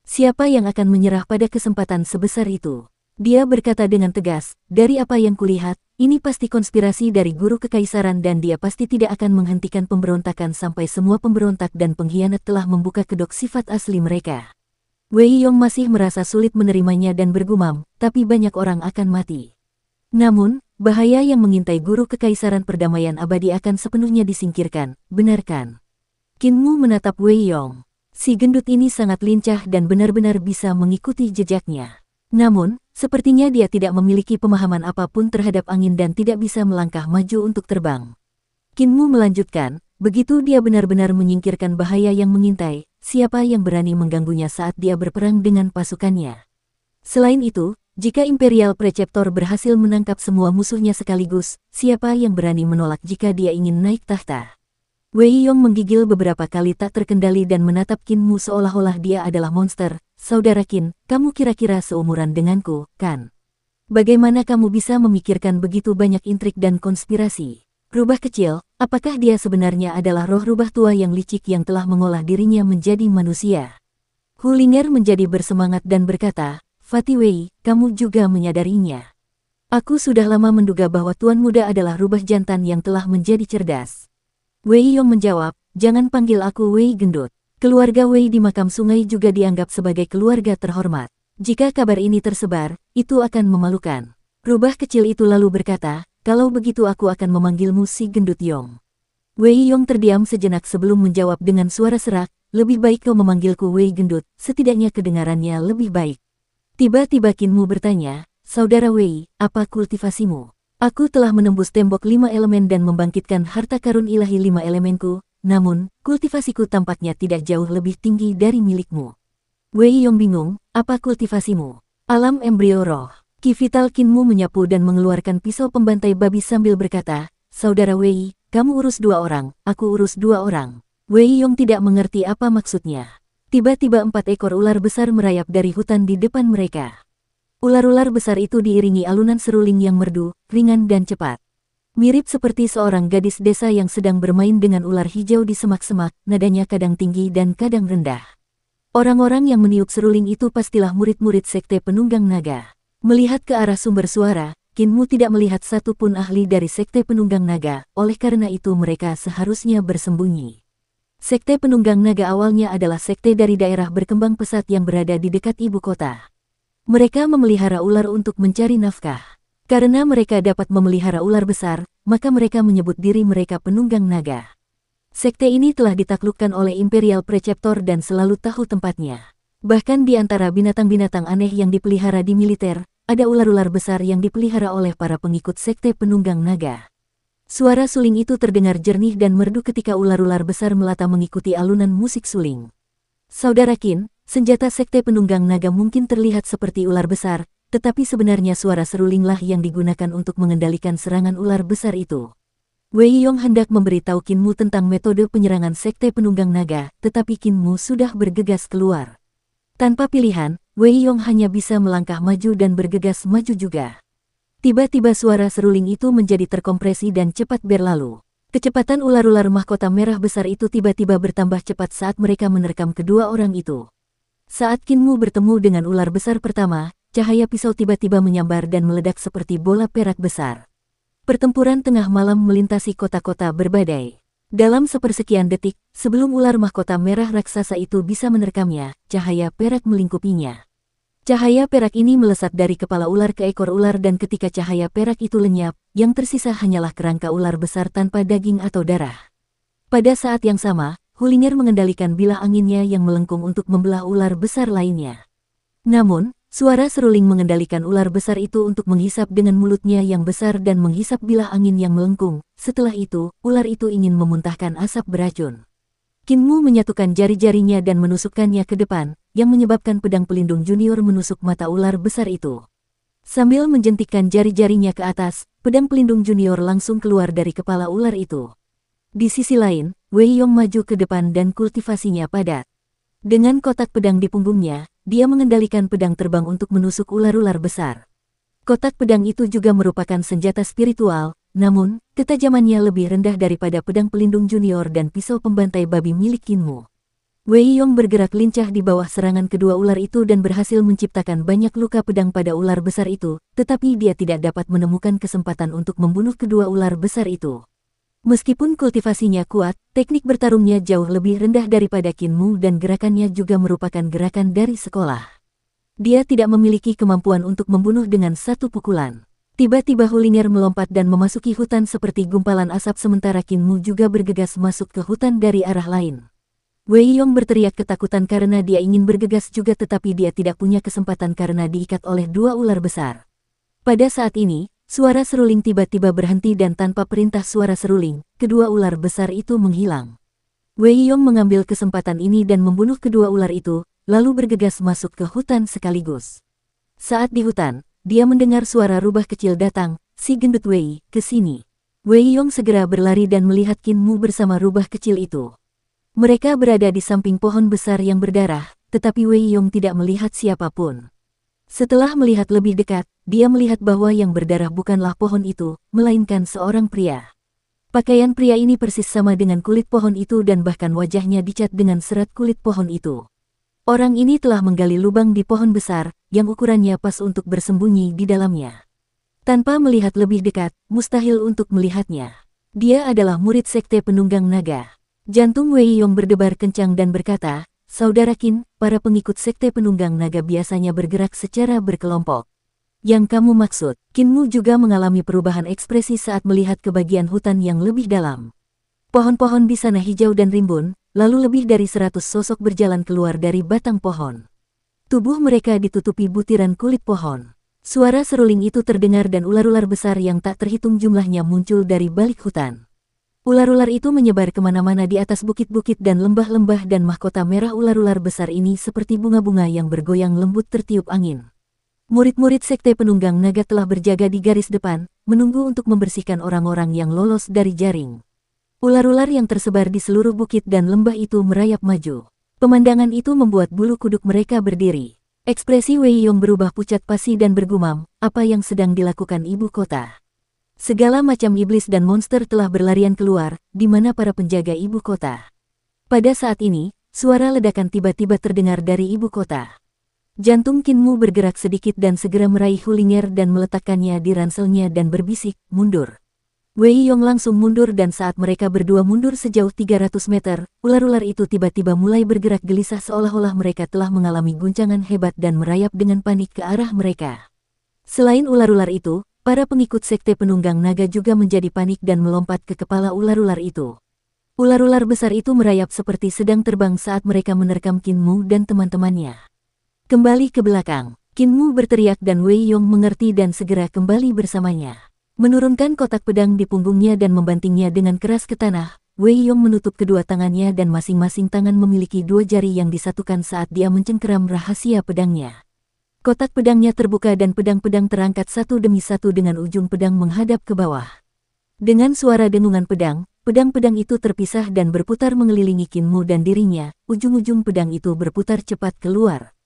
Siapa yang akan menyerah pada kesempatan sebesar itu?" Dia berkata dengan tegas, "Dari apa yang kulihat, ini pasti konspirasi dari guru kekaisaran dan dia pasti tidak akan menghentikan pemberontakan sampai semua pemberontak dan pengkhianat telah membuka kedok sifat asli mereka." Wei Yong masih merasa sulit menerimanya dan bergumam, "Tapi banyak orang akan mati. Namun, bahaya yang mengintai guru kekaisaran perdamaian abadi akan sepenuhnya disingkirkan, benar kan?" Kinmu menatap Wei Yong. Si gendut ini sangat lincah dan benar-benar bisa mengikuti jejaknya. Namun, sepertinya dia tidak memiliki pemahaman apapun terhadap angin dan tidak bisa melangkah maju untuk terbang. Kinmu melanjutkan, "Begitu dia benar-benar menyingkirkan bahaya yang mengintai, siapa yang berani mengganggunya saat dia berperang dengan pasukannya? Selain itu, Jika Imperial Preceptor berhasil menangkap semua musuhnya sekaligus, siapa yang berani menolak jika dia ingin naik tahta? Wei Yong menggigil beberapa kali tak terkendali dan menatap Qin Mu seolah-olah dia adalah monster. Saudara Qin, kamu kira-kira seumuran denganku, kan? Bagaimana kamu bisa memikirkan begitu banyak intrik dan konspirasi? Rubah kecil, apakah dia sebenarnya adalah roh rubah tua yang licik yang telah mengolah dirinya menjadi manusia? Hu Ling'er menjadi bersemangat dan berkata, Fatih Wei, kamu juga menyadarinya. Aku sudah lama menduga bahwa Tuan Muda adalah rubah jantan yang telah menjadi cerdas. Wei Yong menjawab, jangan panggil aku Wei Gendut. Keluarga Wei di makam sungai juga dianggap sebagai keluarga terhormat. Jika kabar ini tersebar, itu akan memalukan. Rubah kecil itu lalu berkata, kalau begitu aku akan memanggilmu si Gendut Yong. Wei Yong terdiam sejenak sebelum menjawab dengan suara serak, lebih baik kau memanggilku Wei Gendut, setidaknya kedengarannya lebih baik. Tiba-tiba Qin Mu bertanya, Saudara Wei, apa kultivasimu? Aku telah menembus tembok 5 elemen dan membangkitkan harta karun ilahi 5 elemenku, namun, kultivasiku tampaknya tidak jauh lebih tinggi dari milikmu. Wei Yong bingung, apa kultivasimu? Alam embrio roh. Ki vital Qin Mu menyapu dan mengeluarkan pisau pembantai babi sambil berkata, Saudara Wei, kamu urus 2 orang, aku urus 2 orang. Wei Yong tidak mengerti apa maksudnya. Tiba-tiba 4 ekor ular besar merayap dari hutan di depan mereka. Ular-ular besar itu diiringi alunan seruling yang merdu, ringan dan cepat. Mirip seperti seorang gadis desa yang sedang bermain dengan ular hijau di semak-semak, nadanya kadang tinggi dan kadang rendah. Orang-orang yang meniup seruling itu pastilah murid-murid Sekte Penunggang Naga. Melihat ke arah sumber suara, Qin Mu tidak melihat satupun ahli dari Sekte Penunggang Naga, oleh karena itu mereka seharusnya bersembunyi. Sekte Penunggang Naga awalnya adalah sekte dari daerah berkembang pesat yang berada di dekat ibu kota. Mereka memelihara ular untuk mencari nafkah. Karena mereka dapat memelihara ular besar, maka mereka menyebut diri mereka penunggang naga. Sekte ini telah ditaklukkan oleh Imperial Preceptor dan selalu tahu tempatnya. Bahkan di antara binatang-binatang aneh yang dipelihara di militer, ada ular-ular besar yang dipelihara oleh para pengikut Sekte Penunggang Naga. Suara suling itu terdengar jernih dan merdu ketika ular-ular besar melata mengikuti alunan musik suling. Saudara Qin, senjata Sekte Penunggang Naga mungkin terlihat seperti ular besar, tetapi sebenarnya suara serulinglah yang digunakan untuk mengendalikan serangan ular besar itu. Wei Yong hendak memberitahu Qin Mu tentang metode penyerangan Sekte Penunggang Naga, tetapi Qin Mu sudah bergegas keluar. Tanpa pilihan, Wei Yong hanya bisa melangkah maju dan bergegas maju juga. Tiba-tiba suara seruling itu menjadi terkompresi dan cepat berlalu. Kecepatan ular-ular mahkota merah besar itu tiba-tiba bertambah cepat saat mereka menerkam kedua orang itu. Saat Qin Mu bertemu dengan ular besar pertama, cahaya pisau tiba-tiba menyambar dan meledak seperti bola perak besar. Pertempuran tengah malam melintasi kota-kota berbadai. Dalam sepersekian detik, sebelum ular mahkota merah raksasa itu bisa menerkamnya, cahaya perak melingkupinya. Cahaya perak ini melesat dari kepala ular ke ekor ular dan ketika cahaya perak itu lenyap, yang tersisa hanyalah kerangka ular besar tanpa daging atau darah. Pada saat yang sama, Hu Ling'er mengendalikan bilah anginnya yang melengkung untuk membelah ular besar lainnya. Namun, suara seruling mengendalikan ular besar itu untuk menghisap dengan mulutnya yang besar dan menghisap bilah angin yang melengkung. Setelah itu, ular itu ingin memuntahkan asap beracun. Qin Mu menyatukan jari-jarinya dan menusukkannya ke depan, yang menyebabkan pedang pelindung junior menusuk mata ular besar itu. Sambil menjentikkan jari-jarinya ke atas, pedang pelindung junior langsung keluar dari kepala ular itu. Di sisi lain, Wei Yong maju ke depan dan kultivasinya padat. Dengan kotak pedang di punggungnya, dia mengendalikan pedang terbang untuk menusuk ular-ular besar. Kotak pedang itu juga merupakan senjata spiritual, namun, ketajamannya lebih rendah daripada pedang pelindung junior dan pisau pembantai babi milik Qin Mu. Wei Yong bergerak lincah di bawah serangan kedua ular itu dan berhasil menciptakan banyak luka pedang pada ular besar itu, tetapi dia tidak dapat menemukan kesempatan untuk membunuh kedua ular besar itu. Meskipun kultivasinya kuat, teknik bertarungnya jauh lebih rendah daripada Qin Mu dan gerakannya juga merupakan gerakan dari sekolah. Dia tidak memiliki kemampuan untuk membunuh dengan satu pukulan. Tiba-tiba Hu Ling'er melompat dan memasuki hutan seperti gumpalan asap sementara Qin Mu juga bergegas masuk ke hutan dari arah lain. Wei Yong berteriak ketakutan karena dia ingin bergegas juga tetapi dia tidak punya kesempatan karena diikat oleh dua ular besar. Pada saat ini, suara seruling tiba-tiba berhenti dan tanpa perintah suara seruling, kedua ular besar itu menghilang. Wei Yong mengambil kesempatan ini dan membunuh kedua ular itu, lalu bergegas masuk ke hutan sekaligus. Saat di hutan, dia mendengar suara rubah kecil datang, si gendut Wei, ke sini. Wei Yong segera berlari dan melihat Qin Mu bersama rubah kecil itu. Mereka berada di samping pohon besar yang berdarah, tetapi Wei Yong tidak melihat siapapun. Setelah melihat lebih dekat, dia melihat bahwa yang berdarah bukanlah pohon itu, melainkan seorang pria. Pakaian pria ini persis sama dengan kulit pohon itu dan bahkan wajahnya dicat dengan serat kulit pohon itu. Orang ini telah menggali lubang di pohon besar, yang ukurannya pas untuk bersembunyi di dalamnya. Tanpa melihat lebih dekat, mustahil untuk melihatnya. Dia adalah murid sekte penunggang naga. Jantung Wei Yong berdebar kencang dan berkata, "Saudara Qin, para pengikut sekte penunggang naga biasanya bergerak secara berkelompok. Yang kamu maksud?" Qin Mu juga mengalami perubahan ekspresi saat melihat ke bagian hutan yang lebih dalam. Pohon-pohon di sana hijau dan rimbun, lalu lebih dari 100 sosok berjalan keluar dari batang pohon. Tubuh mereka ditutupi butiran kulit pohon. Suara seruling itu terdengar dan ular-ular besar yang tak terhitung jumlahnya muncul dari balik hutan. Ular-ular itu menyebar kemana-mana di atas bukit-bukit dan lembah-lembah dan mahkota merah ular-ular besar ini seperti bunga-bunga yang bergoyang lembut tertiup angin. Murid-murid sekte penunggang naga telah berjaga di garis depan, menunggu untuk membersihkan orang-orang yang lolos dari jaring. Ular-ular yang tersebar di seluruh bukit dan lembah itu merayap maju. Pemandangan itu membuat bulu kuduk mereka berdiri. Ekspresi Wei Yong berubah pucat pasi dan bergumam, apa yang sedang dilakukan ibu kota? Segala macam iblis dan monster telah berlarian keluar, di mana para penjaga ibu kota. Pada saat ini, suara ledakan tiba-tiba terdengar dari ibu kota. Jantung Qin Mu bergerak sedikit dan segera meraih Hulinger dan meletakkannya di ranselnya dan berbisik, "Mundur." Wei Yong langsung mundur dan saat mereka berdua mundur sejauh 300 meter, ular-ular itu tiba-tiba mulai bergerak gelisah seolah-olah mereka telah mengalami guncangan hebat dan merayap dengan panik ke arah mereka. Selain ular-ular itu, para pengikut sekte penunggang naga juga menjadi panik dan melompat ke kepala ular-ular itu. Ular-ular besar itu merayap seperti sedang terbang saat mereka menerkam Qin Mu dan teman-temannya. Kembali ke belakang, Qin Mu berteriak dan Wei Yong mengerti dan segera kembali bersamanya. Menurunkan kotak pedang di punggungnya dan membantingnya dengan keras ke tanah, Wei Yong menutup kedua tangannya dan masing-masing tangan memiliki dua jari yang disatukan saat dia mencengkeram rahasia pedangnya. Kotak pedangnya terbuka dan pedang-pedang terangkat satu demi satu dengan ujung pedang menghadap ke bawah. Dengan suara dengungan pedang, pedang-pedang itu terpisah dan berputar mengelilingi Qin Mu dan dirinya, ujung-ujung pedang itu berputar cepat keluar.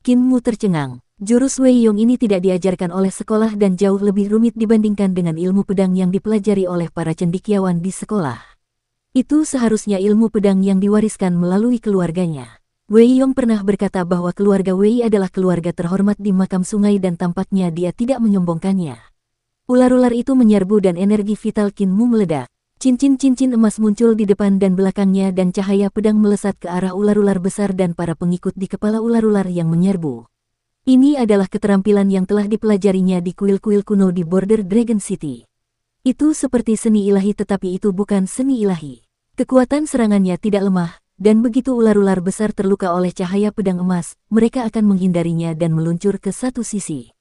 Qin Mu tercengang. Jurus Wei Yong ini tidak diajarkan oleh sekolah dan jauh lebih rumit dibandingkan dengan ilmu pedang yang dipelajari oleh para cendekiawan di sekolah. Itu seharusnya ilmu pedang yang diwariskan melalui keluarganya. Wei Yong pernah berkata bahwa keluarga Wei adalah keluarga terhormat di makam sungai dan tampaknya dia tidak menyombongkannya. Ular-ular itu menyerbu dan energi vital Qin Mu meledak. Cincin-cincin emas muncul di depan dan belakangnya dan cahaya pedang melesat ke arah ular-ular besar dan para pengikut di kepala ular-ular yang menyerbu. Ini adalah keterampilan yang telah dipelajarinya di kuil-kuil kuno di border Dragon City. Itu seperti seni ilahi tetapi itu bukan seni ilahi. Kekuatan serangannya tidak lemah, dan begitu ular-ular besar terluka oleh cahaya pedang emas, mereka akan menghindarinya dan meluncur ke satu sisi.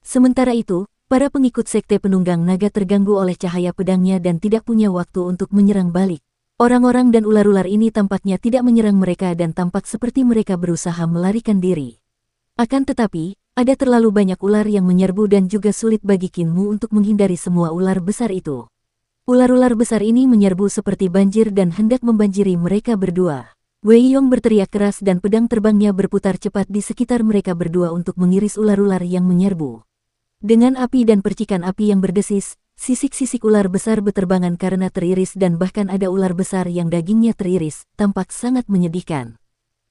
Sementara itu, para pengikut sekte penunggang naga terganggu oleh cahaya pedangnya dan tidak punya waktu untuk menyerang balik. Orang-orang dan ular-ular ini tampaknya tidak menyerang mereka dan tampak seperti mereka berusaha melarikan diri. Akan tetapi, ada terlalu banyak ular yang menyerbu dan juga sulit bagi Qin Mu untuk menghindari semua ular besar itu. Ular-ular besar ini menyerbu seperti banjir dan hendak membanjiri mereka berdua. Wei Yong berteriak keras dan pedang terbangnya berputar cepat di sekitar mereka berdua untuk mengiris ular-ular yang menyerbu. Dengan api dan percikan api yang berdesis, sisik-sisik ular besar beterbangan karena teriris dan bahkan ada ular besar yang dagingnya teriris, tampak sangat menyedihkan.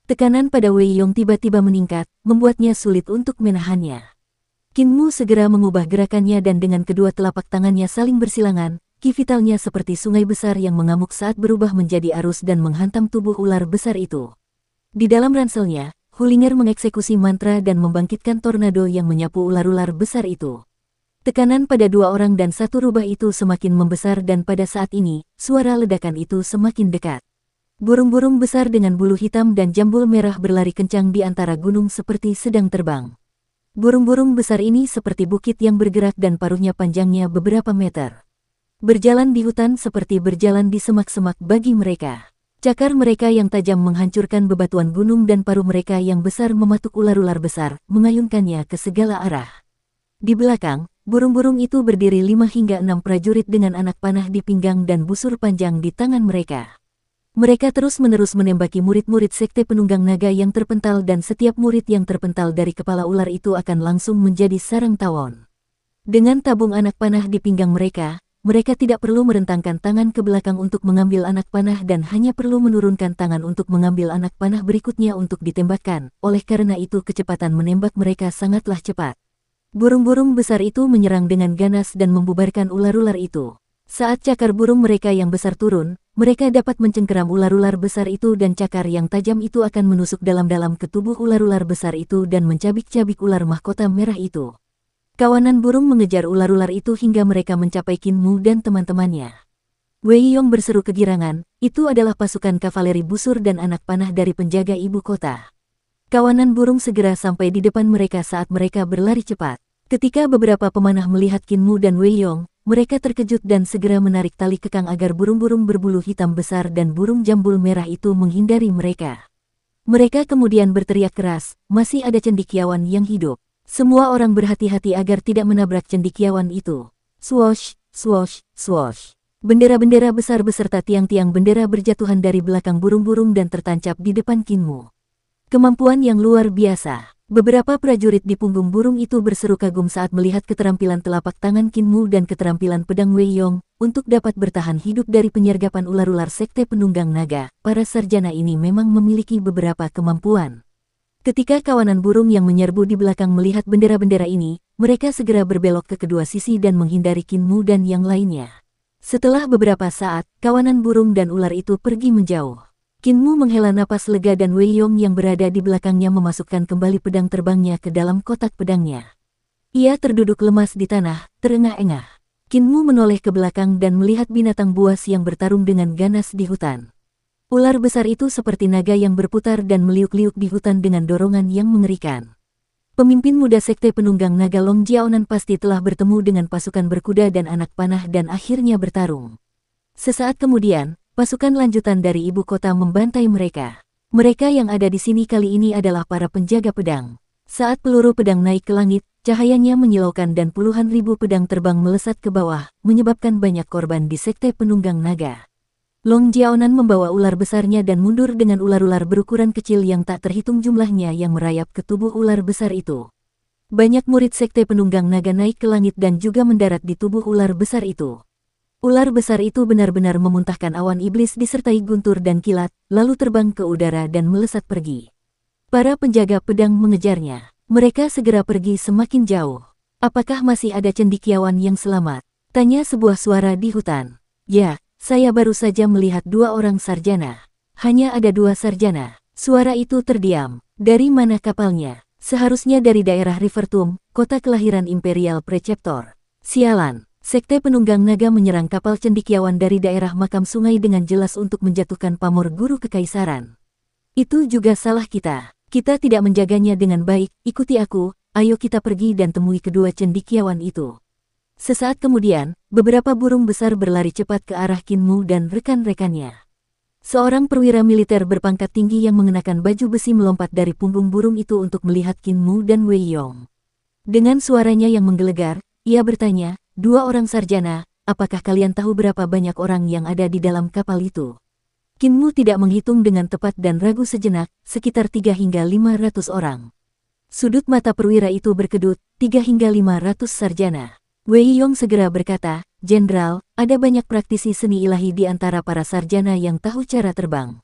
Tekanan pada Wei Yong tiba-tiba meningkat, membuatnya sulit untuk menahannya. Qin Mu segera mengubah gerakannya dan dengan kedua telapak tangannya saling bersilangan, ki vitalnya seperti sungai besar yang mengamuk saat berubah menjadi arus dan menghantam tubuh ular besar itu. Di dalam ranselnya, Hulinger mengeksekusi mantra dan membangkitkan tornado yang menyapu ular-ular besar itu. Tekanan pada dua orang dan satu rubah itu semakin membesar dan pada saat ini, suara ledakan itu semakin dekat. Burung-burung besar dengan bulu hitam dan jambul merah berlari kencang di antara gunung seperti sedang terbang. Burung-burung besar ini seperti bukit yang bergerak dan paruhnya panjangnya beberapa meter. Berjalan di hutan seperti berjalan di semak-semak bagi mereka. Cakar mereka yang tajam menghancurkan bebatuan gunung dan paruh mereka yang besar mematuk ular-ular besar, mengayunkannya ke segala arah. Di belakang, burung-burung itu berdiri 5 hingga 6 prajurit dengan anak panah di pinggang dan busur panjang di tangan mereka. Mereka terus-menerus menembaki murid-murid sekte penunggang naga yang terpental dan setiap murid yang terpental dari kepala ular itu akan langsung menjadi sarang tawon. Dengan tabung anak panah di pinggang mereka tidak perlu merentangkan tangan ke belakang untuk mengambil anak panah dan hanya perlu menurunkan tangan untuk mengambil anak panah berikutnya untuk ditembakkan. Oleh karena itu kecepatan menembak mereka sangatlah cepat. Burung-burung besar itu menyerang dengan ganas dan membubarkan ular-ular itu. Saat cakar burung mereka yang besar turun, mereka dapat mencengkeram ular-ular besar itu dan cakar yang tajam itu akan menusuk dalam-dalam ke tubuh ular-ular besar itu dan mencabik-cabik ular mahkota merah itu. Kawanan burung mengejar ular-ular itu hingga mereka mencapai Qin Mu dan teman-temannya. Wei Yong berseru kegirangan, itu adalah pasukan kavaleri busur dan anak panah dari penjaga ibu kota. Kawanan burung segera sampai di depan mereka saat mereka berlari cepat. Ketika beberapa pemanah melihat Qin Mu dan Wei Yong, mereka terkejut dan segera menarik tali kekang agar burung-burung berbulu hitam besar dan burung jambul merah itu menghindari mereka. Mereka kemudian berteriak keras, masih ada cendekiawan yang hidup. Semua orang berhati-hati agar tidak menabrak cendekiawan itu. Swoosh, swoosh, swoosh. Bendera-bendera besar beserta tiang-tiang bendera berjatuhan dari belakang burung-burung dan tertancap di depan Qin Mu. Kemampuan yang luar biasa. Beberapa prajurit di punggung burung itu berseru kagum saat melihat keterampilan telapak tangan Qin Mu dan keterampilan pedang Wei Yong untuk dapat bertahan hidup dari penyergapan ular-ular sekte penunggang naga. Para sarjana ini memang memiliki beberapa kemampuan. Ketika kawanan burung yang menyerbu di belakang melihat bendera-bendera ini, mereka segera berbelok ke kedua sisi dan menghindari Qin Mu dan yang lainnya. Setelah beberapa saat, kawanan burung dan ular itu pergi menjauh. Qin Mu menghela napas lega dan Wei Yong yang berada di belakangnya memasukkan kembali pedang terbangnya ke dalam kotak pedangnya. Ia terduduk lemas di tanah, terengah-engah. Qin Mu menoleh ke belakang dan melihat binatang buas yang bertarung dengan ganas di hutan. Ular besar itu seperti naga yang berputar dan meliuk-liuk di hutan dengan dorongan yang mengerikan. Pemimpin muda sekte penunggang naga Long Jiaonan pasti telah bertemu dengan pasukan berkuda dan anak panah dan akhirnya bertarung. Sesaat kemudian, pasukan lanjutan dari ibu kota membantai mereka. Mereka yang ada di sini kali ini adalah para penjaga pedang. Saat peluru pedang naik ke langit, cahayanya menyilaukan dan puluhan ribu pedang terbang melesat ke bawah, menyebabkan banyak korban di sekte penunggang naga. Long Jiaonan membawa ular besarnya dan mundur dengan ular-ular berukuran kecil yang tak terhitung jumlahnya yang merayap ke tubuh ular besar itu. Banyak murid sekte penunggang naga naik ke langit dan juga mendarat di tubuh ular besar itu. Ular besar itu benar-benar memuntahkan awan iblis disertai guntur dan kilat, lalu terbang ke udara dan melesat pergi. Para penjaga pedang mengejarnya. Mereka segera pergi semakin jauh. Apakah masih ada cendekiawan yang selamat? Tanya sebuah suara di hutan. Ya, saya baru saja melihat 2 orang sarjana. Hanya ada 2 sarjana. Suara itu terdiam. Dari mana kapalnya? Seharusnya dari daerah Rivertum, kota kelahiran Imperial Preceptor. Sialan. Sekte penunggang naga menyerang kapal cendekiawan dari daerah makam sungai dengan jelas untuk menjatuhkan pamor guru kekaisaran. Itu juga salah kita. Kita tidak menjaganya dengan baik. Ikuti aku, ayo kita pergi dan temui kedua cendekiawan itu. Sesaat kemudian, beberapa burung besar berlari cepat ke arah Qin Mu dan rekan-rekannya. Seorang perwira militer berpangkat tinggi yang mengenakan baju besi melompat dari punggung burung itu untuk melihat Qin Mu dan Wei Yong. Dengan suaranya yang menggelegar, ia bertanya, 2 orang sarjana, apakah kalian tahu berapa banyak orang yang ada di dalam kapal itu? Qin Mu tidak menghitung dengan tepat dan ragu sejenak, sekitar 3 hingga 500 orang. Sudut mata perwira itu berkedut, 3 hingga 500 sarjana. Wei Yong segera berkata, Jenderal, ada banyak praktisi seni ilahi di antara para sarjana yang tahu cara terbang.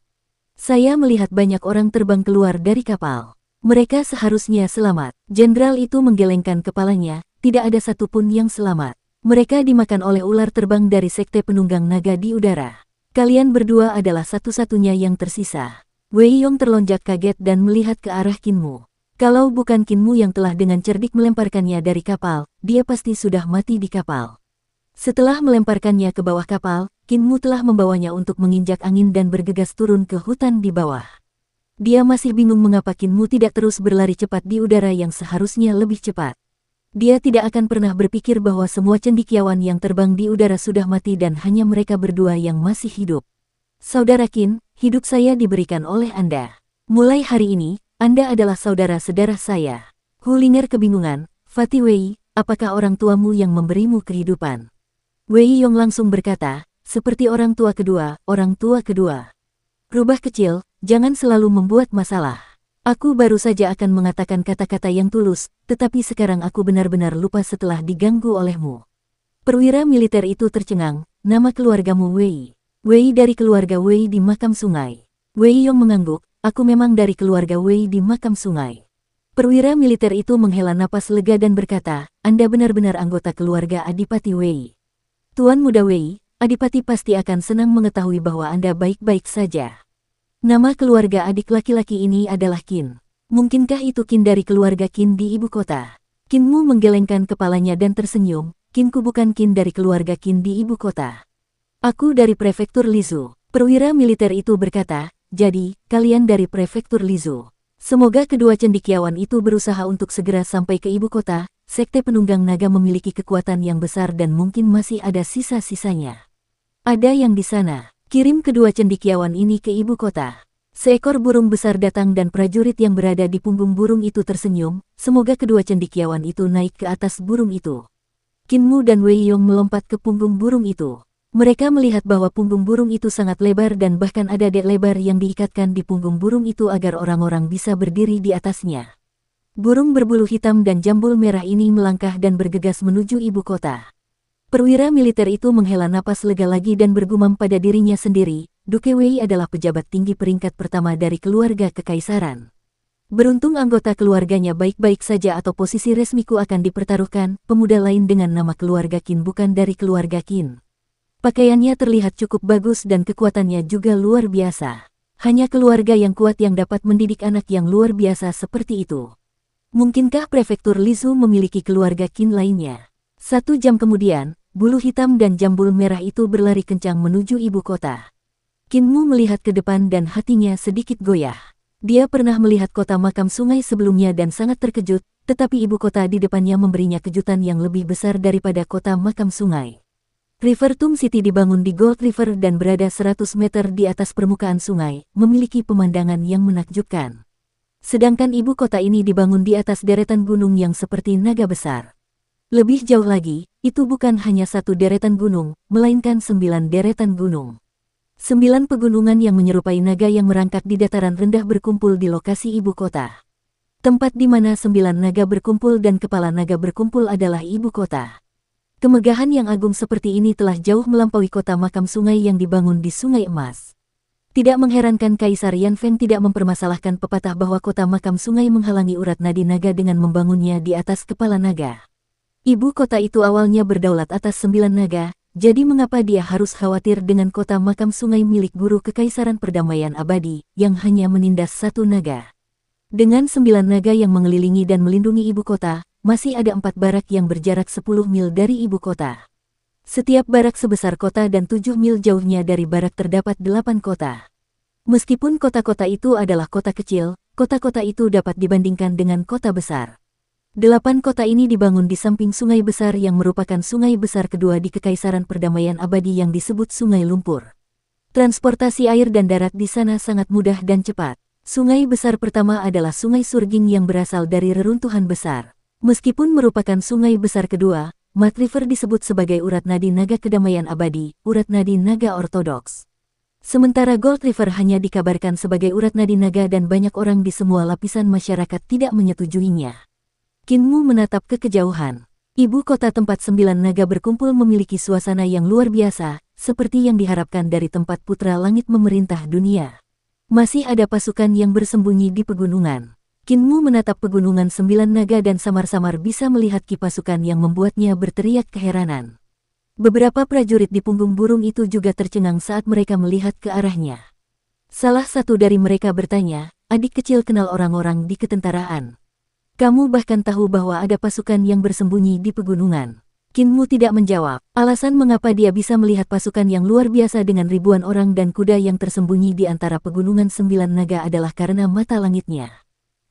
Saya melihat banyak orang terbang keluar dari kapal. Mereka seharusnya selamat. Jenderal itu menggelengkan kepalanya, tidak ada satupun yang selamat. Mereka dimakan oleh ular terbang dari sekte penunggang naga di udara. Kalian berdua adalah satu-satunya yang tersisa. Wei Yong terlonjak kaget dan melihat ke arah Qin Mu. Kalau bukan Qin Mu yang telah dengan cerdik melemparkannya dari kapal, dia pasti sudah mati di kapal. Setelah melemparkannya ke bawah kapal, Qin Mu telah membawanya untuk menginjak angin dan bergegas turun ke hutan di bawah. Dia masih bingung mengapa Qin Mu tidak terus berlari cepat di udara yang seharusnya lebih cepat. Dia tidak akan pernah berpikir bahwa semua cendekiawan yang terbang di udara sudah mati dan hanya mereka berdua yang masih hidup. Saudara Qin, hidup saya diberikan oleh Anda. Mulai hari ini, Anda adalah saudara sedarah saya. Hu Linger kebingungan, Fatih Wei, apakah orang tuamu yang memberimu kehidupan? Wei Yong langsung berkata, seperti orang tua kedua, orang tua kedua. Rubah kecil, jangan selalu membuat masalah. Aku baru saja akan mengatakan kata-kata yang tulus, tetapi sekarang aku benar-benar lupa setelah diganggu olehmu. Perwira militer itu tercengang, nama keluargamu Wei. Wei dari keluarga Wei di makam sungai. Wei Yong mengangguk, aku memang dari keluarga Wei di makam sungai. Perwira militer itu menghela napas lega dan berkata, Anda benar-benar anggota keluarga Adipati Wei. Tuan Muda Wei, Adipati pasti akan senang mengetahui bahwa Anda baik-baik saja. Nama keluarga adik laki-laki ini adalah Qin. Mungkinkah itu Qin dari keluarga Qin di ibu kota? Qinmu menggelengkan kepalanya dan tersenyum, Qinku bukan Qin dari keluarga Qin di ibu kota. Aku dari prefektur Lizhou. Perwira militer itu berkata, jadi, kalian dari prefektur Lizhou. Semoga kedua cendekiawan itu berusaha untuk segera sampai ke ibu kota. Sekte penunggang naga memiliki kekuatan yang besar dan mungkin masih ada sisa-sisanya. Ada yang di sana. Kirim kedua cendekiawan ini ke ibu kota. Seekor burung besar datang dan prajurit yang berada di punggung burung itu tersenyum. Semoga kedua cendekiawan itu naik ke atas burung itu. Qinmu dan Wei Yong melompat ke punggung burung itu. Mereka melihat bahwa punggung burung itu sangat lebar dan bahkan ada dek lebar yang diikatkan di punggung burung itu agar orang-orang bisa berdiri di atasnya. Burung berbulu hitam dan jambul merah ini melangkah dan bergegas menuju ibu kota. Perwira militer itu menghela napas lega lagi dan bergumam pada dirinya sendiri, Duke Wei adalah pejabat tinggi peringkat pertama dari keluarga kekaisaran. Beruntung anggota keluarganya baik-baik saja atau posisi resmiku akan dipertaruhkan, pemuda lain dengan nama keluarga Qin bukan dari keluarga Qin. Pakaiannya terlihat cukup bagus dan kekuatannya juga luar biasa. Hanya keluarga yang kuat yang dapat mendidik anak yang luar biasa seperti itu. Mungkinkah prefektur Lizhou memiliki keluarga Qin lainnya? 1 jam kemudian, bulu hitam dan jambul merah itu berlari kencang menuju ibu kota. Qinmu melihat ke depan dan hatinya sedikit goyah. Dia pernah melihat kota makam sungai sebelumnya dan sangat terkejut, tetapi ibu kota di depannya memberinya kejutan yang lebih besar daripada kota makam sungai. River Tum City dibangun di Gold River dan berada 100 meter di atas permukaan sungai, memiliki pemandangan yang menakjubkan. Sedangkan ibu kota ini dibangun di atas deretan gunung yang seperti naga besar. Lebih jauh lagi, itu bukan hanya 1 deretan gunung, melainkan 9 deretan gunung. 9 pegunungan yang menyerupai naga yang merangkak di dataran rendah berkumpul di lokasi ibu kota. Tempat di mana 9 naga berkumpul dan kepala naga berkumpul adalah ibu kota. Kemegahan yang agung seperti ini telah jauh melampaui kota makam sungai yang dibangun di Sungai Emas. Tidak mengherankan Kaisar Yan Feng tidak mempermasalahkan pepatah bahwa kota makam sungai menghalangi urat nadi naga dengan membangunnya di atas kepala naga. Ibu kota itu awalnya berdaulat atas 9 naga, jadi mengapa dia harus khawatir dengan kota makam sungai milik guru kekaisaran perdamaian abadi, yang hanya menindas 1 naga. Dengan 9 naga yang mengelilingi dan melindungi ibu kota, masih ada 4 barak yang berjarak 10 mil dari ibu kota. Setiap barak sebesar kota dan 7 mil jauhnya dari barak terdapat 8 kota. Meskipun kota-kota itu adalah kota kecil, kota-kota itu dapat dibandingkan dengan kota besar. 8 kota ini dibangun di samping sungai besar yang merupakan sungai besar kedua di Kekaisaran Perdamaian Abadi yang disebut Sungai Lumpur. Transportasi air dan darat di sana sangat mudah dan cepat. Sungai besar pertama adalah Sungai Surging yang berasal dari reruntuhan besar. Meskipun merupakan sungai besar kedua, Mud River disebut sebagai urat nadi naga kedamaian abadi, urat nadi naga ortodoks. Sementara Gold River hanya dikabarkan sebagai urat nadi naga dan banyak orang di semua lapisan masyarakat tidak menyetujuinya. Qinmu menatap ke kejauhan. Ibu kota tempat 9 naga berkumpul memiliki suasana yang luar biasa, seperti yang diharapkan dari tempat putra langit memerintah dunia. Masih ada pasukan yang bersembunyi di pegunungan. Qinmu menatap pegunungan 9 naga dan samar-samar bisa melihat ki pasukan yang membuatnya berteriak keheranan. Beberapa prajurit di punggung burung itu juga tercengang saat mereka melihat ke arahnya. Salah satu dari mereka bertanya, adik kecil kenal orang-orang di ketentaraan. Kamu bahkan tahu bahwa ada pasukan yang bersembunyi di pegunungan. Qinmu tidak menjawab. Alasan mengapa dia bisa melihat pasukan yang luar biasa dengan ribuan orang dan kuda yang tersembunyi di antara pegunungan 9 naga adalah karena mata langitnya.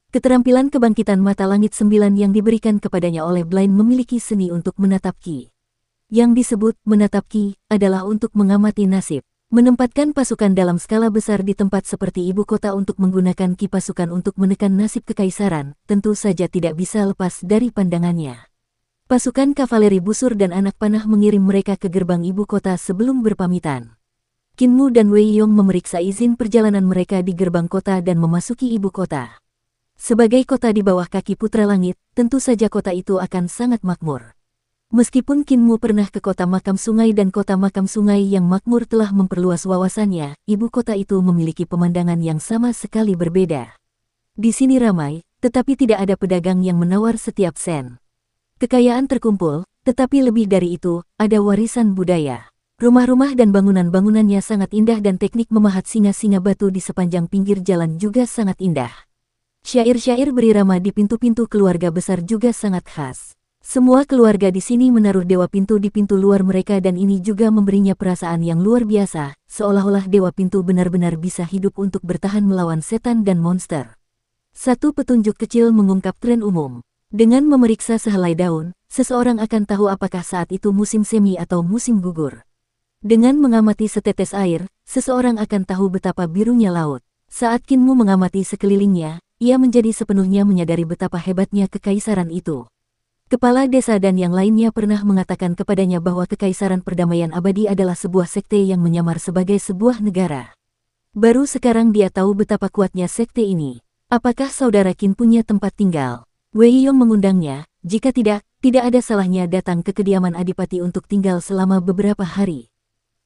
Keterampilan kebangkitan mata langit 9 yang diberikan kepadanya oleh Blind memiliki seni untuk menatap ki. Yang disebut menatap ki adalah untuk mengamati nasib. Menempatkan pasukan dalam skala besar di tempat seperti ibu kota untuk menggunakan ki pasukan untuk menekan nasib kekaisaran, tentu saja tidak bisa lepas dari pandangannya. Pasukan kavaleri busur dan anak panah mengirim mereka ke gerbang ibu kota sebelum berpamitan. Kinmu dan Wei Yong memeriksa izin perjalanan mereka di gerbang kota dan memasuki ibu kota. Sebagai kota di bawah kaki Putra Langit, tentu saja kota itu akan sangat makmur. Meskipun Kinmu pernah ke kota makam sungai dan kota makam sungai yang makmur telah memperluas wawasannya, ibu kota itu memiliki pemandangan yang sama sekali berbeda. Di sini ramai, tetapi tidak ada pedagang yang menawar setiap sen. Kekayaan terkumpul, tetapi lebih dari itu, ada warisan budaya. Rumah-rumah dan bangunan-bangunannya sangat indah dan teknik memahat singa-singa batu di sepanjang pinggir jalan juga sangat indah. Syair-syair berirama di pintu-pintu keluarga besar juga sangat khas. Semua keluarga di sini menaruh dewa pintu di pintu luar mereka dan ini juga memberinya perasaan yang luar biasa, seolah-olah dewa pintu benar-benar bisa hidup untuk bertahan melawan setan dan monster. Satu petunjuk kecil mengungkap tren umum. Dengan memeriksa sehelai daun, seseorang akan tahu apakah saat itu musim semi atau musim gugur. Dengan mengamati setetes air, seseorang akan tahu betapa birunya laut. Saat Kinmu mengamati sekelilingnya, ia menjadi sepenuhnya menyadari betapa hebatnya kekaisaran itu. Kepala desa dan yang lainnya pernah mengatakan kepadanya bahwa kekaisaran perdamaian abadi adalah sebuah sekte yang menyamar sebagai sebuah negara. Baru sekarang dia tahu betapa kuatnya sekte ini. Apakah saudara Qin punya tempat tinggal? Wei Yong mengundangnya, jika tidak ada salahnya datang ke kediaman Adipati untuk tinggal selama beberapa hari.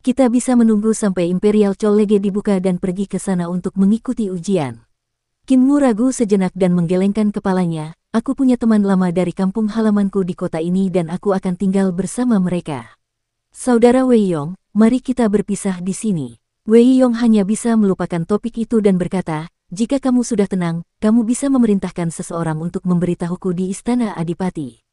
Kita bisa menunggu sampai Imperial College dibuka dan pergi ke sana untuk mengikuti ujian. Kinmu ragu sejenak dan menggelengkan kepalanya. Aku punya teman lama dari kampung halamanku di kota ini dan aku akan tinggal bersama mereka. Saudara Wei Yong, mari kita berpisah di sini. Wei Yong hanya bisa melupakan topik itu dan berkata, jika kamu sudah tenang, kamu bisa memerintahkan seseorang untuk memberitahuku di istana Adipati.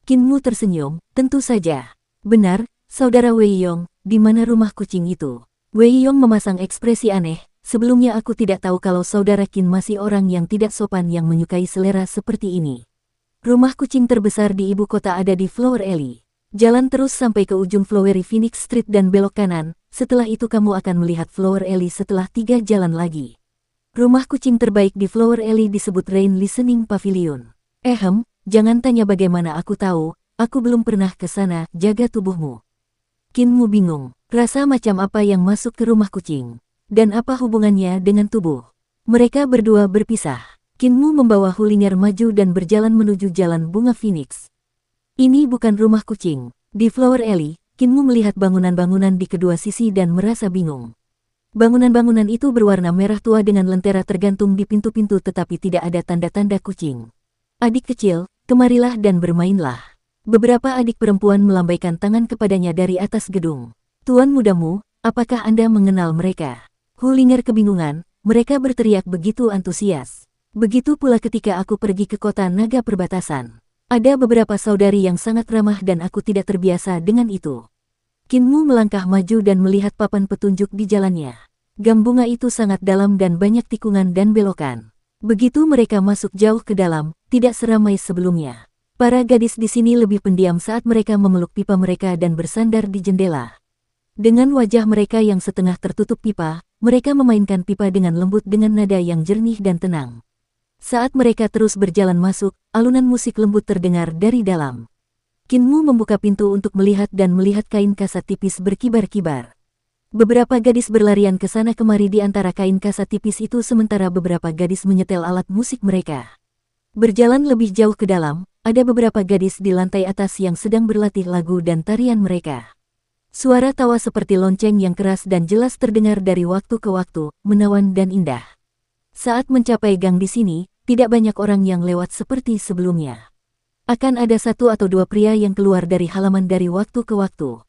Kinmu tersenyum, tentu saja. Benar, saudara Wei Yong, di mana rumah kucing itu? Wei Yong memasang ekspresi aneh. Sebelumnya aku tidak tahu kalau saudara Qin masih orang yang tidak sopan yang menyukai selera seperti ini. Rumah kucing terbesar di ibu kota ada di Flower Alley. Jalan terus sampai ke ujung Flowery Phoenix Street dan belok kanan, setelah itu kamu akan melihat Flower Alley setelah 3 jalan lagi. Rumah kucing terbaik di Flower Alley disebut Rain Listening Pavilion. Jangan tanya bagaimana aku tahu, aku belum pernah ke sana, jaga tubuhmu. Kinmu bingung, rasa macam apa yang masuk ke rumah kucing? Dan apa hubungannya dengan tubuh? Mereka berdua berpisah. Kinmu membawa Hulinger maju dan berjalan menuju jalan bunga Phoenix. Ini bukan rumah kucing. Di Flower Alley, Kinmu melihat bangunan-bangunan di kedua sisi dan merasa bingung. Bangunan-bangunan itu berwarna merah tua dengan lentera tergantung di pintu-pintu tetapi tidak ada tanda-tanda kucing. Adik kecil, kemarilah dan bermainlah. Beberapa adik perempuan melambaikan tangan kepadanya dari atas gedung. Tuan mudamu, apakah Anda mengenal mereka? Hulinger kebingungan, mereka berteriak begitu antusias. Begitu pula ketika aku pergi ke kota naga perbatasan. Ada beberapa saudari yang sangat ramah dan aku tidak terbiasa dengan itu. Kinmu melangkah maju dan melihat papan petunjuk di jalannya. Gang bunga itu sangat dalam dan banyak tikungan dan belokan. Begitu mereka masuk jauh ke dalam, tidak seramai sebelumnya. Para gadis di sini lebih pendiam saat mereka memeluk pipa mereka dan bersandar di jendela. Dengan wajah mereka yang setengah tertutup pipa, mereka memainkan pipa dengan lembut dengan nada yang jernih dan tenang. Saat mereka terus berjalan masuk, alunan musik lembut terdengar dari dalam. Kinmu membuka pintu untuk melihat dan melihat kain kasat tipis berkibar-kibar. Beberapa gadis berlarian ke sana kemari di antara kain kasat tipis itu sementara beberapa gadis menyetel alat musik mereka. Berjalan lebih jauh ke dalam, ada beberapa gadis di lantai atas yang sedang berlatih lagu dan tarian mereka. Suara tawa seperti lonceng yang keras dan jelas terdengar dari waktu ke waktu, menawan dan indah. Saat mencapai gang di sini, tidak banyak orang yang lewat seperti sebelumnya. Akan ada 1 atau 2 pria yang keluar dari halaman dari waktu ke waktu.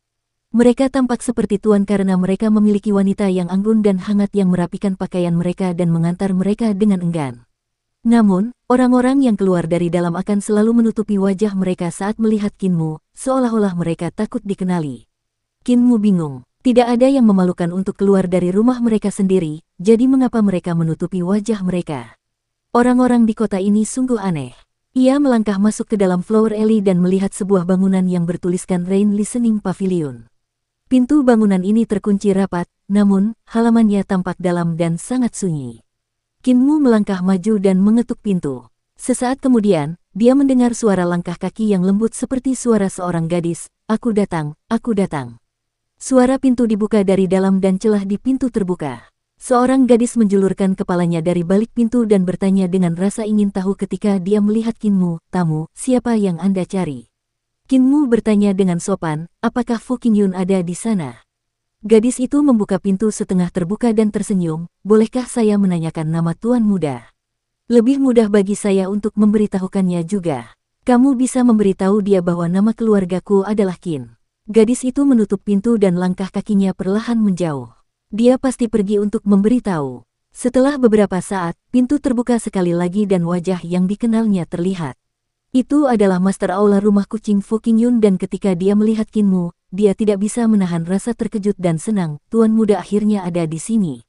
Mereka tampak seperti tuan karena mereka memiliki wanita yang anggun dan hangat yang merapikan pakaian mereka dan mengantar mereka dengan enggan. Namun, orang-orang yang keluar dari dalam akan selalu menutupi wajah mereka saat melihat Kinmu, seolah-olah mereka takut dikenali. Kinmu bingung, tidak ada yang memalukan untuk keluar dari rumah mereka sendiri, jadi mengapa mereka menutupi wajah mereka? Orang-orang di kota ini sungguh aneh. Ia melangkah masuk ke dalam Flower Alley dan melihat sebuah bangunan yang bertuliskan Rain Listening Pavilion. Pintu bangunan ini terkunci rapat, namun, halamannya tampak dalam dan sangat sunyi. Kinmu melangkah maju dan mengetuk pintu. Sesaat kemudian, dia mendengar suara langkah kaki yang lembut seperti suara seorang gadis. Aku datang, aku datang. Suara pintu dibuka dari dalam dan celah di pintu terbuka. Seorang gadis menjulurkan kepalanya dari balik pintu dan bertanya dengan rasa ingin tahu ketika dia melihat Kinmu. Tamu, siapa yang Anda cari? Kinmu bertanya dengan sopan, apakah Fu Qingyun ada di sana? Gadis itu membuka pintu setengah terbuka dan tersenyum, bolehkah saya menanyakan nama Tuan Muda? Lebih mudah bagi saya untuk memberitahukannya juga. Kamu bisa memberitahu dia bahwa nama keluargaku adalah Qin. Gadis itu menutup pintu dan langkah kakinya perlahan menjauh. Dia pasti pergi untuk memberitahu. Setelah beberapa saat, pintu terbuka sekali lagi dan wajah yang dikenalnya terlihat. Itu adalah Master Aula rumah kucing Fu Qingyun dan ketika dia melihat Kinmu, dia tidak bisa menahan rasa terkejut dan senang. Tuan Muda akhirnya ada di sini.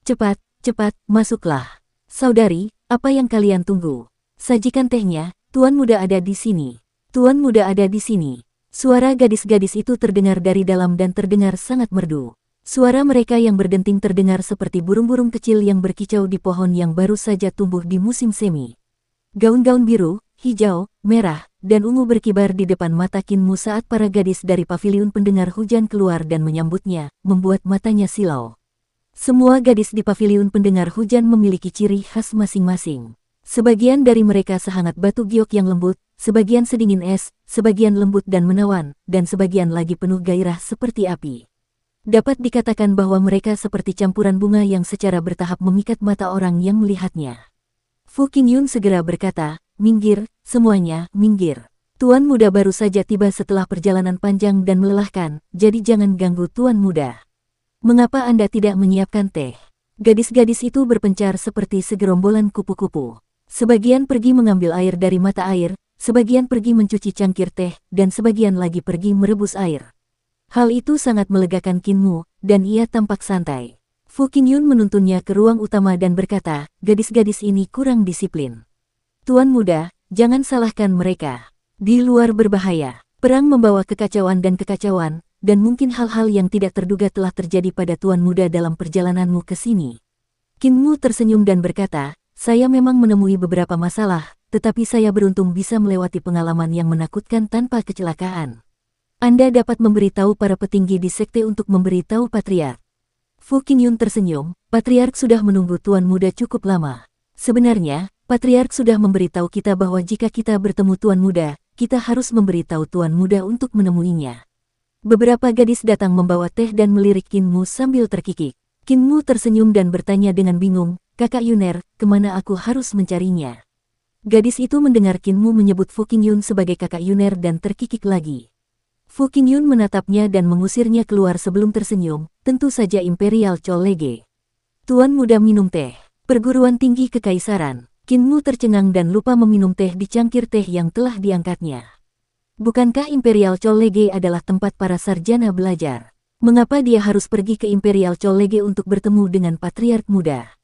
Cepat, cepat, masuklah. Saudari, apa yang kalian tunggu? Sajikan tehnya, Tuan Muda ada di sini. Tuan Muda ada di sini. Suara gadis-gadis itu terdengar dari dalam dan terdengar sangat merdu. Suara mereka yang berdenting terdengar seperti burung-burung kecil yang berkicau di pohon yang baru saja tumbuh di musim semi. Gaun-gaun biru, hijau, merah, dan ungu berkibar di depan mata Kinmu saat para gadis dari paviliun pendengar hujan keluar dan menyambutnya, membuat matanya silau. Semua gadis di paviliun pendengar hujan memiliki ciri khas masing-masing. Sebagian dari mereka sehangat batu giok yang lembut, sebagian sedingin es, sebagian lembut dan menawan, dan sebagian lagi penuh gairah seperti api. Dapat dikatakan bahwa mereka seperti campuran bunga yang secara bertahap memikat mata orang yang melihatnya. Fu Qingyun segera berkata, minggir, semuanya, minggir. Tuan Muda baru saja tiba setelah perjalanan panjang dan melelahkan, jadi jangan ganggu Tuan Muda. Mengapa Anda tidak menyiapkan teh? Gadis-gadis itu berpencar seperti segerombolan kupu-kupu. Sebagian pergi mengambil air dari mata air, sebagian pergi mencuci cangkir teh, dan sebagian lagi pergi merebus air. Hal itu sangat melegakan Kinmu, dan ia tampak santai. Fu Qingyun menuntunnya ke ruang utama dan berkata, gadis-gadis ini kurang disiplin. Tuan Muda, jangan salahkan mereka. Di luar berbahaya. Perang membawa kekacauan, dan mungkin hal-hal yang tidak terduga telah terjadi pada Tuan Muda dalam perjalananmu ke sini. Kinmu tersenyum dan berkata, saya memang menemui beberapa masalah, tetapi saya beruntung bisa melewati pengalaman yang menakutkan tanpa kecelakaan. Anda dapat memberitahu para petinggi di sekte untuk memberitahu Patriark. Fu Qingyun tersenyum, Patriark sudah menunggu Tuan Muda cukup lama. Sebenarnya, Patriark sudah memberitahu kita bahwa jika kita bertemu Tuan Muda, kita harus memberitahu Tuan Muda untuk menemuinya. Beberapa gadis datang membawa teh dan melirik Kinmu sambil terkikik. Kinmu tersenyum dan bertanya dengan bingung, Kakak Yuner, kemana aku harus mencarinya? Gadis itu mendengar Kinmu menyebut Fu Qingyun sebagai Kakak Yuner dan terkikik lagi. Fu Qingyun menatapnya dan mengusirnya keluar sebelum tersenyum, tentu saja Imperial Chollege. Tuan Muda minum teh. Perguruan tinggi kekaisaran. Kinmu tercengang dan lupa meminum teh di cangkir teh yang telah diangkatnya. Bukankah Imperial Chollege adalah tempat para sarjana belajar? Mengapa dia harus pergi ke Imperial Chollege untuk bertemu dengan Patriark Muda?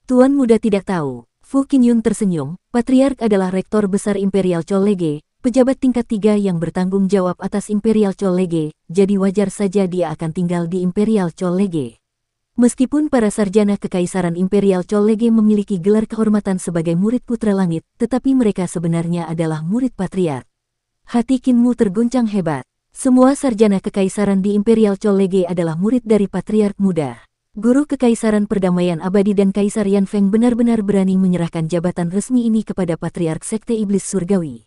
Tuan Muda tidak tahu. Fu Qingyun tersenyum, Patriark adalah rektor besar Imperial Chollege, pejabat tingkat 3 yang bertanggung jawab atas Imperial Chollege, jadi wajar saja dia akan tinggal di Imperial Chollege. Meskipun para sarjana kekaisaran Imperial Chollege memiliki gelar kehormatan sebagai murid Putra Langit, tetapi mereka sebenarnya adalah murid Patriark. Hati Kinmu terguncang hebat. Semua sarjana kekaisaran di Imperial Chollege adalah murid dari Patriark Muda. Guru Kekaisaran Perdamaian Abadi dan Kaisar Yanfeng benar-benar berani menyerahkan jabatan resmi ini kepada Patriark Sekte Iblis Surgawi.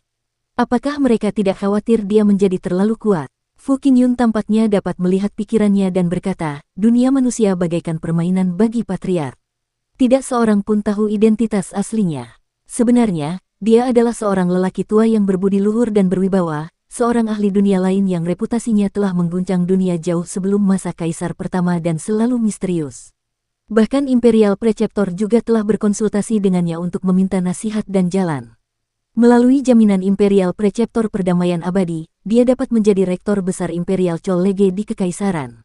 Apakah mereka tidak khawatir dia menjadi terlalu kuat? Fu Qingyun tampaknya dapat melihat pikirannya dan berkata, dunia manusia bagaikan permainan bagi Patriark. Tidak seorang pun tahu identitas aslinya. Sebenarnya, dia adalah seorang lelaki tua yang berbudi luhur dan berwibawa, seorang ahli dunia lain yang reputasinya telah mengguncang dunia jauh sebelum masa Kaisar pertama dan selalu misterius. Bahkan Imperial Preceptor juga telah berkonsultasi dengannya untuk meminta nasihat dan jalan. Melalui jaminan Imperial Preceptor Perdamaian Abadi, dia dapat menjadi rektor besar Imperial Chollege di Kekaisaran.